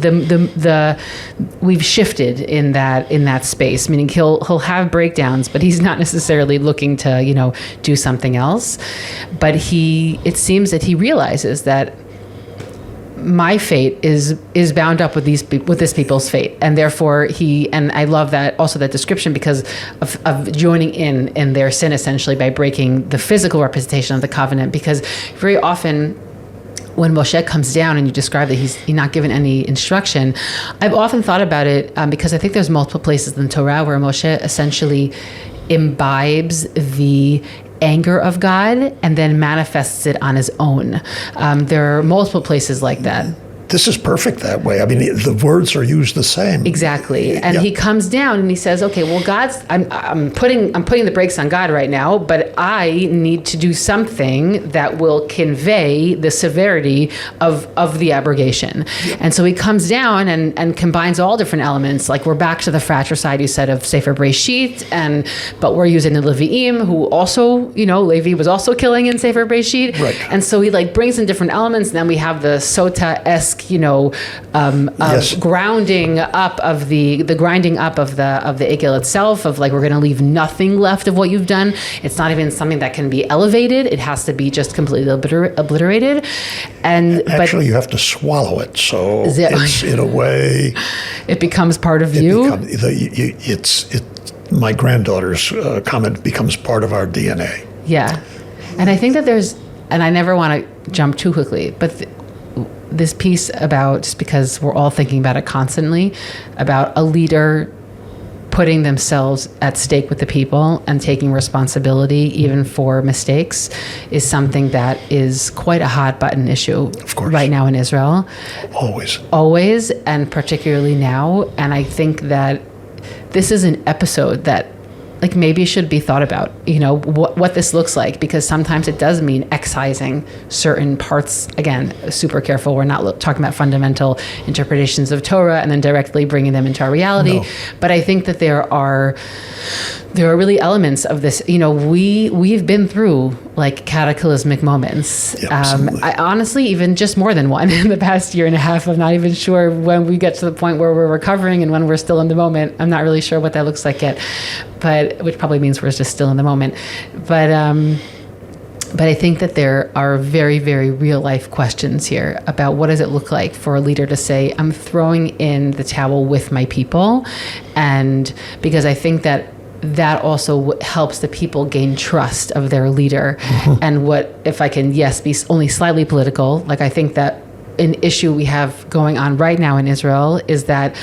we've shifted in that space, meaning he'll have breakdowns, but he's not necessarily looking to, do something else. But it seems that he realizes that my fate is bound up with this people's fate, and therefore and I love that description because of joining in their sin essentially by breaking the physical representation of the covenant, because very often when Moshe comes down and you describe that he's not given any instruction, I've often thought about it because I think there's multiple places in the Torah where Moshe essentially imbibes the anger of God and then manifests it on his own. There are multiple places like that. This is perfect that way. I mean, the words are used the same. Exactly. And he comes down and he says, okay, well, I'm putting the brakes on God right now, but I need to do something that will convey the severity of the abrogation. Yeah. And so he comes down and combines all different elements. Like we're back to the fratricide you said of Sefer Breshit, but we're using the Levi'im, who also, Levi was also killing in Sefer Breshit. Right. And so he brings in different elements, and then we have the Sota-esque grounding up of the grinding up of the Egel itself, of we're going to leave nothing left of what you've done. It's not even something that can be elevated. It has to be just completely obliterated. But you have to swallow it. So it's in a way, it becomes part of you. My granddaughter's comment becomes part of our DNA. Yeah, and I think that and I never want to jump too quickly, but this piece about, just because we're all thinking about it constantly, about a leader putting themselves at stake with the people and taking responsibility even for mistakes is something that is quite a hot button issue right now in Israel. Always, and particularly now. And I think that this is an episode that maybe should be thought about, what this looks like, because sometimes it does mean excising certain parts. Again, super careful. We're not talking about fundamental interpretations of Torah and then directly bringing them into our reality. No. But I think that there are really elements of this. We've been through cataclysmic moments. Yeah, I honestly, even just more than one in the past year and a half. I'm not even sure when we get to the point where we're recovering and when we're still in the moment. I'm not really sure what that looks like yet, but which probably means we're just still in the moment. But But I think that there are very, very real life questions here about what does it look like for a leader to say, I'm throwing in the towel with my people. And because I think that also helps the people gain trust of their leader. And what, if I can, yes, be only slightly political, like I think that an issue we have going on right now in Israel is that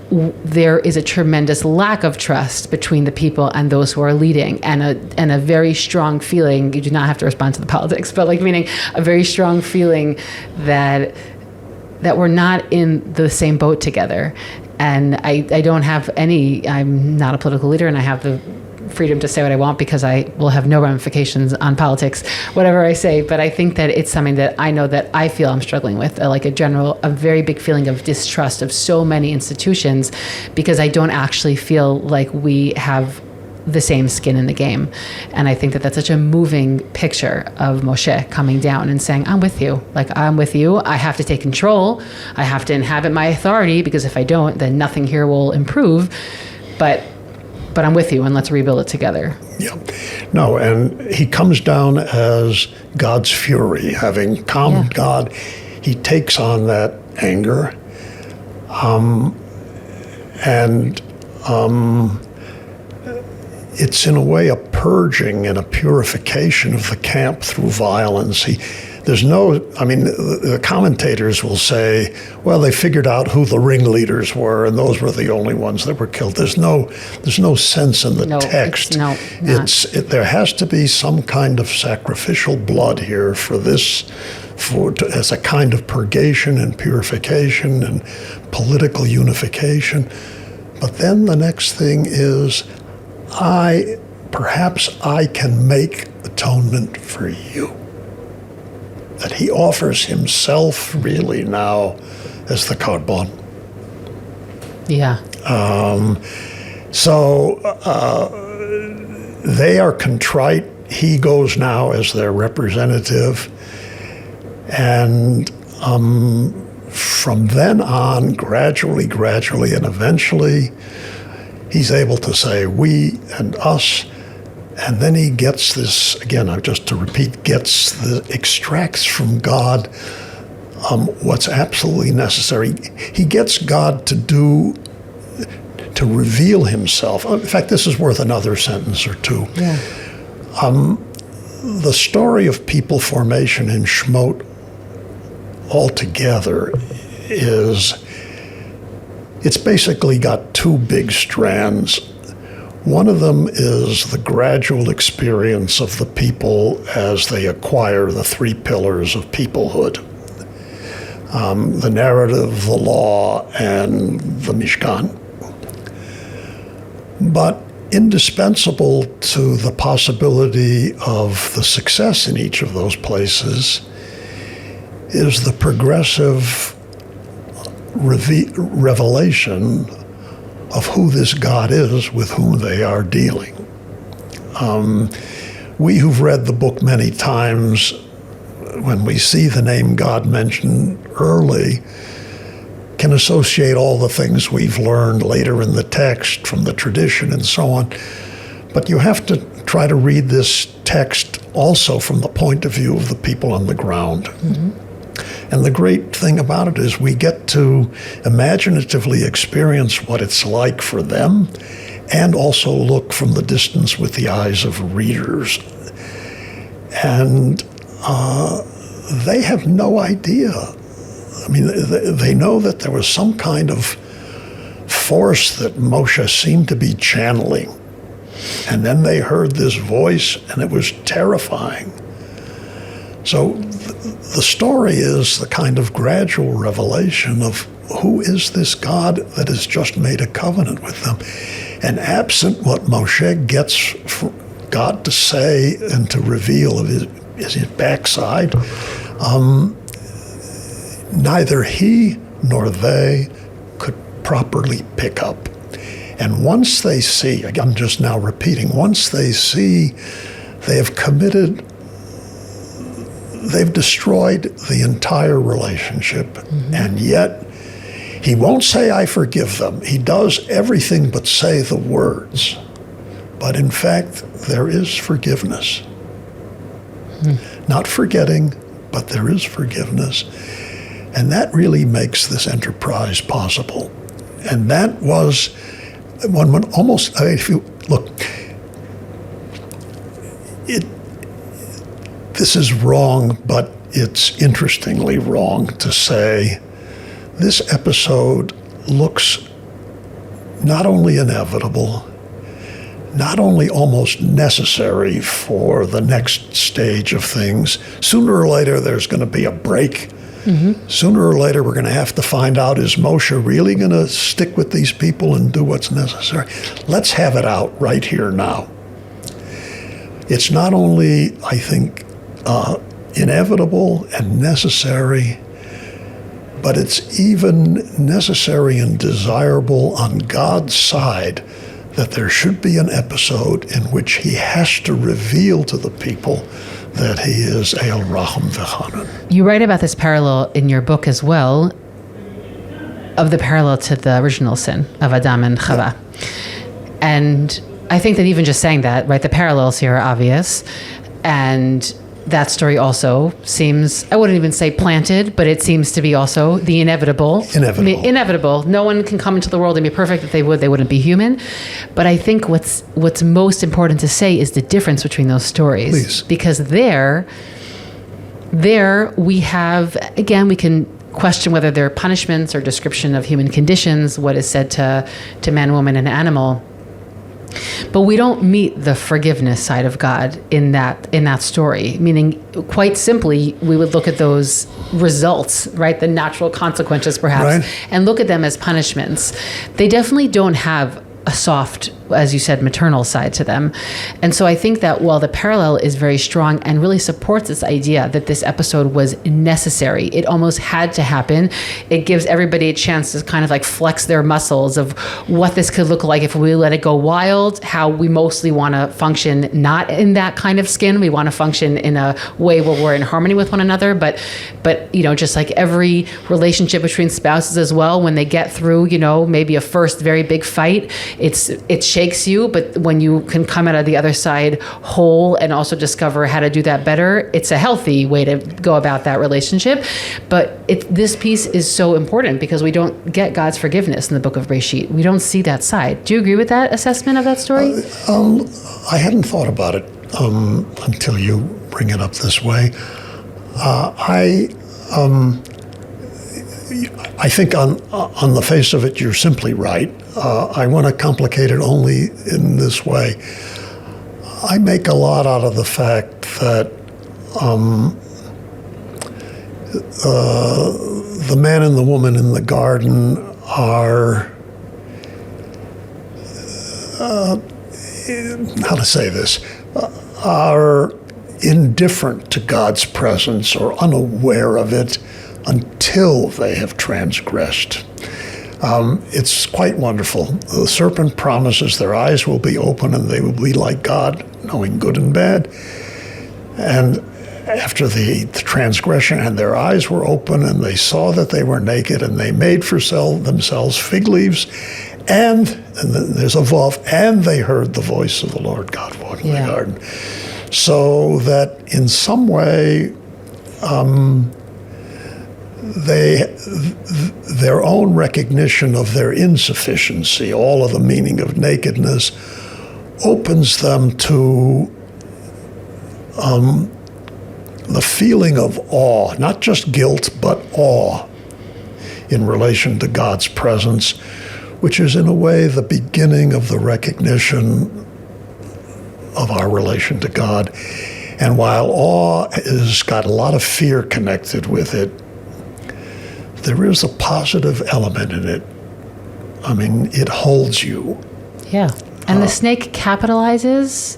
there is a tremendous lack of trust between the people and those who are leading, and a very strong feeling, you do not have to respond to the politics, but like meaning a very strong feeling that we're not in the same boat together. And I don't have I'm not a political leader, and I have the freedom to say what I want because I will have no ramifications on politics, whatever I say. But I think that it's something that I know that I feel I'm struggling with, like a very big feeling of distrust of so many institutions, because I don't actually feel like we have the same skin in the game. And I think that that's such a moving picture of Moshe coming down and saying, I'm with you. Like, I'm with you. I have to take control. I have to inhabit my authority, because if I don't, then nothing here will improve. But I'm with you, and let's rebuild it together. Yeah. No, and he comes down as God's fury. Having calmed God, he takes on that anger. It's in a way a purging and a purification of the camp through violence. The commentators will say, well, they figured out who the ringleaders were, and those were the only ones that were killed. There's no sense in the text. There has to be some kind of sacrificial blood here as a kind of purgation and purification and political unification. But then the next thing is, perhaps I can make atonement for you. That he offers himself really now as the korban. Yeah. They are contrite. He goes now as their representative. And from then on, gradually, and eventually, he's able to say we and us. And then he gets this, again, just to repeat, extracts from God what's absolutely necessary. He gets God to reveal himself. In fact, this is worth another sentence or two. Yeah. The story of people formation in Shemot altogether it's basically got two big strands. One of them is the gradual experience of the people as they acquire the three pillars of peoplehood, the narrative, the law, and the Mishkan. But indispensable to the possibility of the success in each of those places is the progressive revelation of who this God is with whom they are dealing. We who've read the book many times, when we see the name God mentioned early, can associate all the things we've learned later in the text from the tradition and so on. But you have to try to read this text also from the point of view of the people on the ground. Mm-hmm. And the great thing about it is we get to imaginatively experience what it's like for them, and also look from the distance with the eyes of readers. And they have no idea. I mean, they know that there was some kind of force that Moshe seemed to be channeling. And then they heard this voice, and it was terrifying. So the story is the kind of gradual revelation of who is this God that has just made a covenant with them. And absent what Moshe gets God to say and to reveal of his backside, neither he nor they could properly pick up. And once they see, I'm just now repeating, once they see they have committed, they've destroyed the entire relationship. Mm-hmm. And yet, he won't say, I forgive them. He does everything but say the words. But in fact, there is forgiveness. Not forgetting, but there is forgiveness. And that really makes this enterprise possible. And that was one almost, if you look, this is wrong, but it's interestingly wrong to say this episode looks not only inevitable, not only almost necessary for the next stage of things. Sooner or later, there's going to be a break. Mm-hmm. Sooner or later, we're going to have to find out, is Moshe really going to stick with these people and do what's necessary? Let's have it out right here now. It's not only, I think, inevitable and necessary, but it's even necessary and desirable on God's side that there should be an episode in which he has to reveal to the people that he is El Raham V'Chanan. You write about this parallel in your book as well, of the parallel to the original sin of Adam and Chava. And I think that even just saying that, right, the parallels here are obvious. And that story also seems, I wouldn't even say planted, but it seems to be also the inevitable. Inevitable. No one can come into the world and be perfect. If they would, they wouldn't be human. But I think what's most important to say is the difference between those stories. Please. Because there we have, again, we can question whether they're punishments or description of human conditions, what is said to man, woman, and animal. But we don't meet the forgiveness side of God in that story, meaning quite simply, we would look at those results, right, the natural consequences perhaps, right, and look at them as punishments. They definitely don't have a soft, as you said, maternal side to them. And so I think that while the parallel is very strong and really supports this idea that this episode was necessary, it almost had to happen. It gives everybody a chance to kind of like flex their muscles of what this could look like if we let it go wild, how we mostly want to function not in that kind of skin. We want to function in a way where we're in harmony with one another. But just like every relationship between spouses as well, when they get through, maybe a first very big fight, it shakes you, but when you can come out of the other side whole and also discover how to do that better, it's a healthy way to go about that relationship. But this piece is so important because we don't get God's forgiveness in the book of Breshit. We don't see that side. Do you agree with that assessment of that story? I hadn't thought about it until you bring it up this way. I think on the face of it, you're simply right. I want to complicate it only in this way. I make a lot out of the fact that the man and the woman in the garden are, how to say this, are indifferent to God's presence or unaware of it until they have transgressed. It's quite wonderful. The serpent promises their eyes will be open and they will be like God, knowing good and bad. And after the transgression, and their eyes were open and they saw that they were naked, and they made for themselves fig leaves, and then there's a vav, and they heard the voice of the Lord God walking in the garden. So that in some way, their own recognition of their insufficiency, all of the meaning of nakedness, opens them to the feeling of awe, not just guilt, but awe in relation to God's presence, which is in a way the beginning of the recognition of our relation to God. And while awe has got a lot of fear connected with it, there is a positive element in it. I mean, it holds you. Yeah. And the snake capitalizes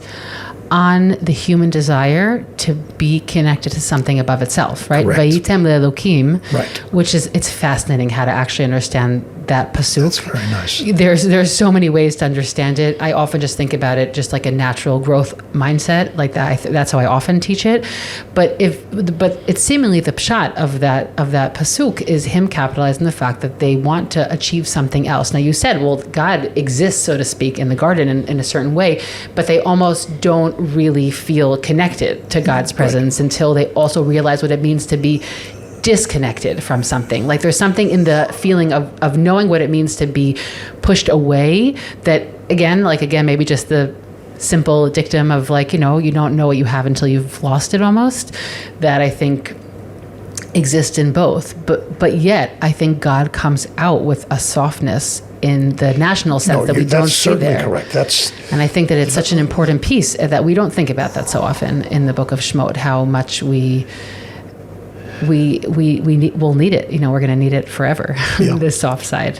on the human desire to be connected to something above itself, right? Vayitem le'elokim, right. Which is, it's fascinating how to actually understand that pasuk. That's very nice. There's so many ways to understand it. I often just think about it just like a natural growth mindset, like that. That's how I often teach it. But it's seemingly the pshat of that pasuk is him capitalizing the fact that they want to achieve something else. Now you said, well, God exists, so to speak, in the garden in a certain way, but they almost don't really feel connected to God's presence until they also realize what it means to be disconnected from something. Like there's something in the feeling of knowing what it means to be pushed away that, again, maybe just the simple dictum of like, you don't know what you have until you've lost it almost, that I think exist in both. But yet I think God comes out with a softness in the national sense that we don't see there. That's certainly correct. And I think that it's such an important piece that we don't think about that so often in the book of Shemot, how much we'll need it. We're going to need it forever. This soft side.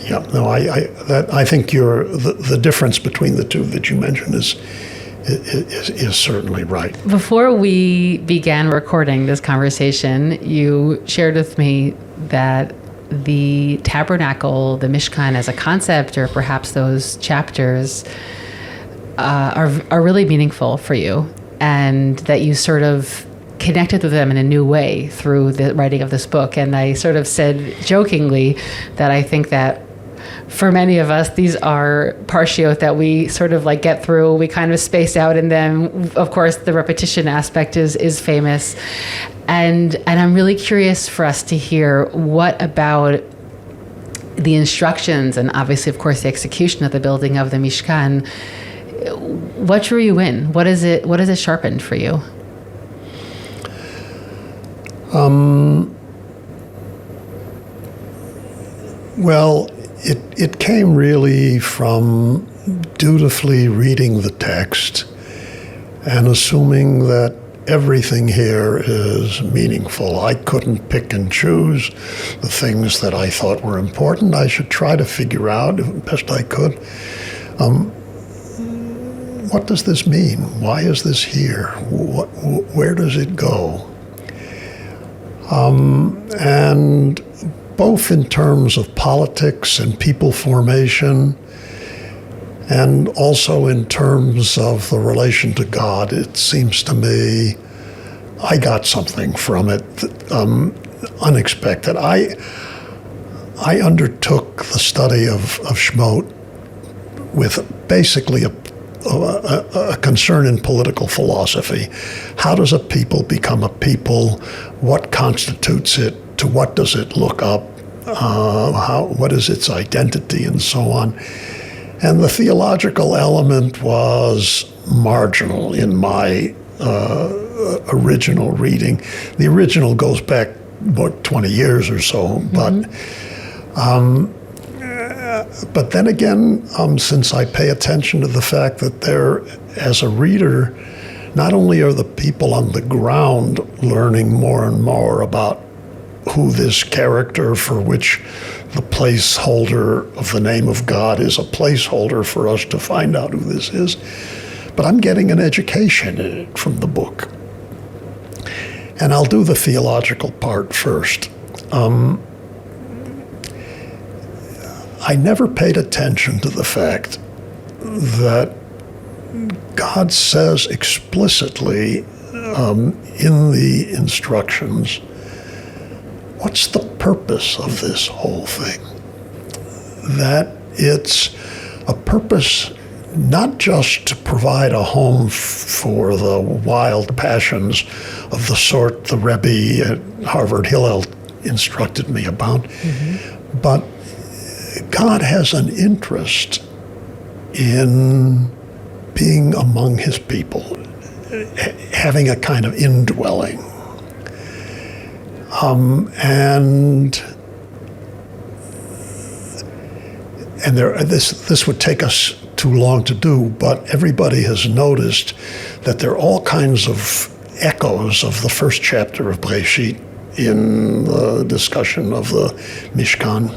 Yeah. No, I think the difference between the two that you mentioned is certainly right. Before we began recording this conversation, you shared with me that the tabernacle, the Mishkan as a concept, or perhaps those chapters are really meaningful for you, and that you sort of connected with them in a new way through the writing of this book. And I sort of said jokingly that I think that for many of us, these are parshiot that we sort of like get through, we kind of space out in them. Of course, the repetition aspect is famous. And I'm really curious for us to hear what about the instructions and obviously, of course, the execution of the building of the Mishkan. What drew you in? What is it sharpened for you? Well, it came really from dutifully reading the text and assuming that everything here is meaningful. I couldn't pick and choose the things that I thought were important. I should try to figure out, as best I could, what does this mean? Why is this here? Where does it go? And both in terms of politics and people formation, and also in terms of the relation to God, it seems to me I got something from it unexpected. I undertook the study of Shemot with basically a concern in political philosophy. How does a people become a people? What constitutes it? To what does it look up? What is its identity, and so on? And the theological element was marginal in my original reading. The original goes back about 20 years or so, but then again, since I pay attention to the fact that there, as a reader, not only are the people on the ground learning more and more about who this character for which the placeholder of the name of God is a placeholder for us to find out who this is, but I'm getting an education in it from the book. And I'll do the theological part first. I never paid attention to the fact that God says explicitly in the instructions, what's the purpose of this whole thing? That it's a purpose not just to provide a home for the wild passions of the sort the Rebbe at Harvard Hillel instructed me about, but God has an interest in being among his people, having a kind of indwelling. And this would take us too long to do, but everybody has noticed that there are all kinds of echoes of the first chapter of Breshit in the discussion of the Mishkan.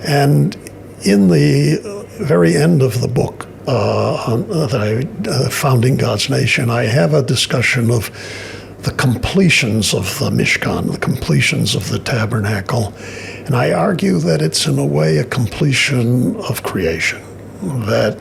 And in the very end of the book Founding God's Nation, I have a discussion of the completions of the Mishkan, the completions of the tabernacle. And I argue that it's in a way a completion of creation, that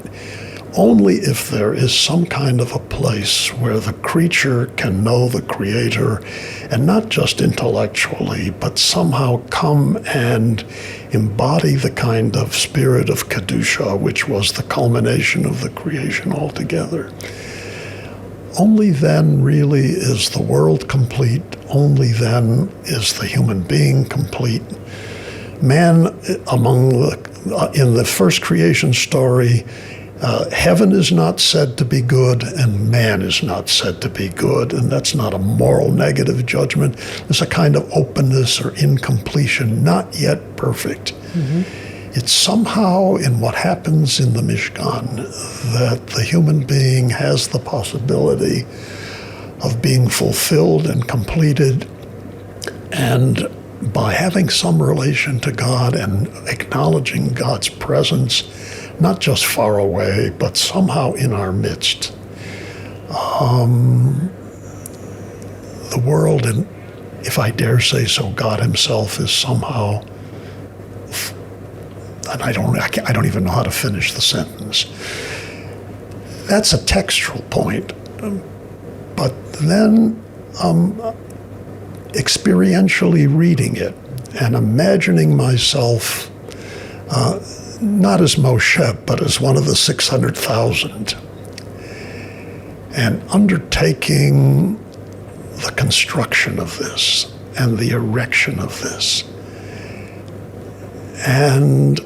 only if there is some kind of a place where the creature can know the Creator, and not just intellectually, but somehow come and embody the kind of spirit of Kedusha, which was the culmination of the creation altogether. Only then really is the world complete. Only then is the human being complete. Man, in the first creation story, heaven is not said to be good, and man is not said to be good, and that's not a moral negative judgment. It's a kind of openness or incompletion, not yet perfect. Mm-hmm. It's somehow in what happens in the Mishkan that the human being has the possibility of being fulfilled and completed, and by having some relation to God and acknowledging God's presence, not just far away, but somehow in our midst. The world, and if I dare say so, God himself is somehow, and I don't even know how to finish the sentence. That's a textual point. But then experientially reading it and imagining myself not as Moshe, but as one of the 600,000, and undertaking the construction of this and the erection of this, and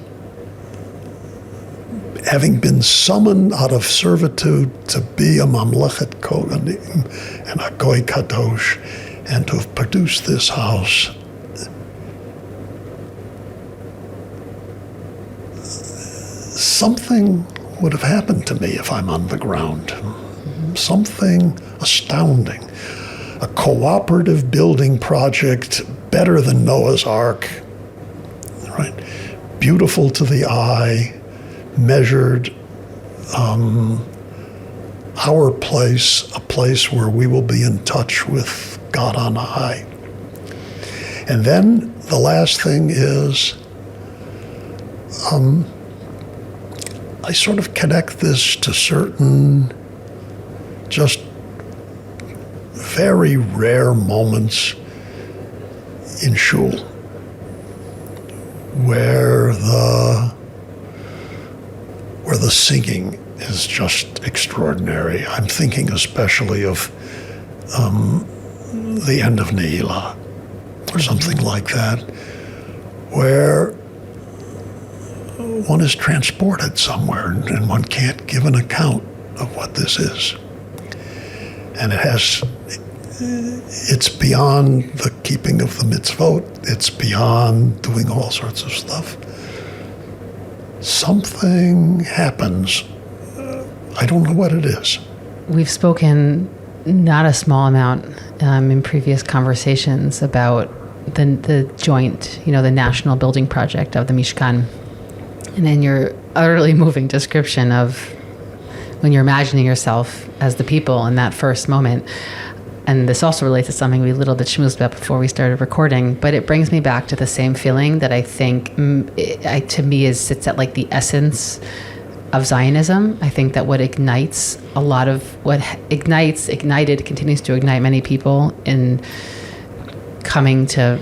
having been summoned out of servitude to be a Mamlechet Kohanim and a Goy Kadosh, and to have produced this house, something would have happened to me if I'm on the ground. Mm-hmm. Something astounding. A cooperative building project better than Noah's Ark, right? Beautiful to the eye, measured, our place, a place where we will be in touch with God on high. And then the last thing is, I sort of connect this to certain just very rare moments in shul where the singing is just extraordinary. I'm thinking especially of the end of Ne'ilah or something like that, where one is transported somewhere and one can't give an account of what this is. And it's beyond the keeping of the mitzvot, it's beyond doing all sorts of stuff. Something happens. I don't know what it is. We've spoken not a small amount in previous conversations about the joint, the national building project of the Mishkan. And in your utterly moving description of when you're imagining yourself as the people in that first moment, and this also relates to something we a little bit schmoozed about before we started recording, but it brings me back to the same feeling that I think to me sits at like the essence of Zionism. I think that what ignites a lot of what ignited, continues to ignite many people in coming to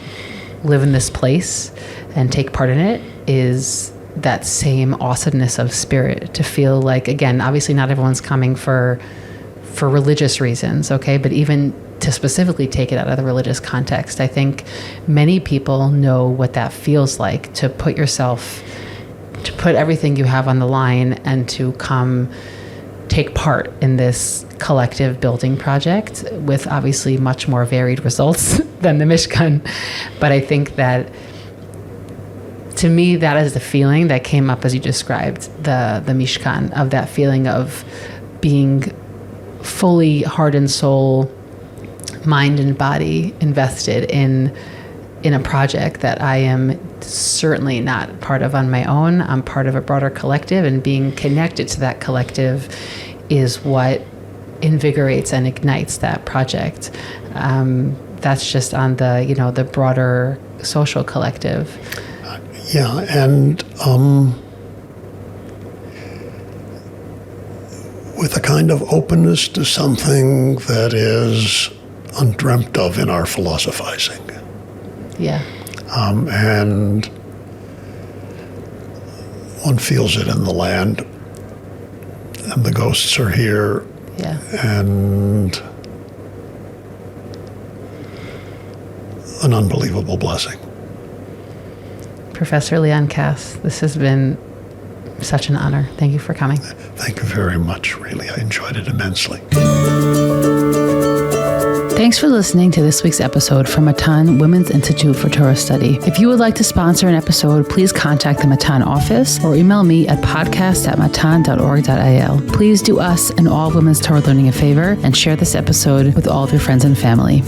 live in this place and take part in it is that same awesomeness of spirit, to feel like, again, obviously not everyone's coming for religious reasons, okay, but even to specifically take it out of the religious context, I think many people know what that feels like, to put everything you have on the line and to come take part in this collective building project with obviously much more varied results than the Mishkan. But I think that to me, that is the feeling that came up as you described the Mishkan, of that feeling of being fully heart and soul, mind and body invested in a project that I am certainly not part of on my own. I'm part of a broader collective, and being connected to that collective is what invigorates and ignites that project. That's just on the, the broader social collective. Yeah, and with a kind of openness to something that is undreamt of in our philosophizing. Yeah. And one feels it in the land, and the ghosts are here, Yeah. and an unbelievable blessing. Professor Leon Kass, this has been such an honor. Thank you for coming. Thank you very much, really. I enjoyed it immensely. Thanks for listening to this week's episode from Matan Women's Institute for Torah Study. If you would like to sponsor an episode, please contact the Matan office or email me at podcast@matan.org.il. Please do us and all women's Torah learning a favor and share this episode with all of your friends and family.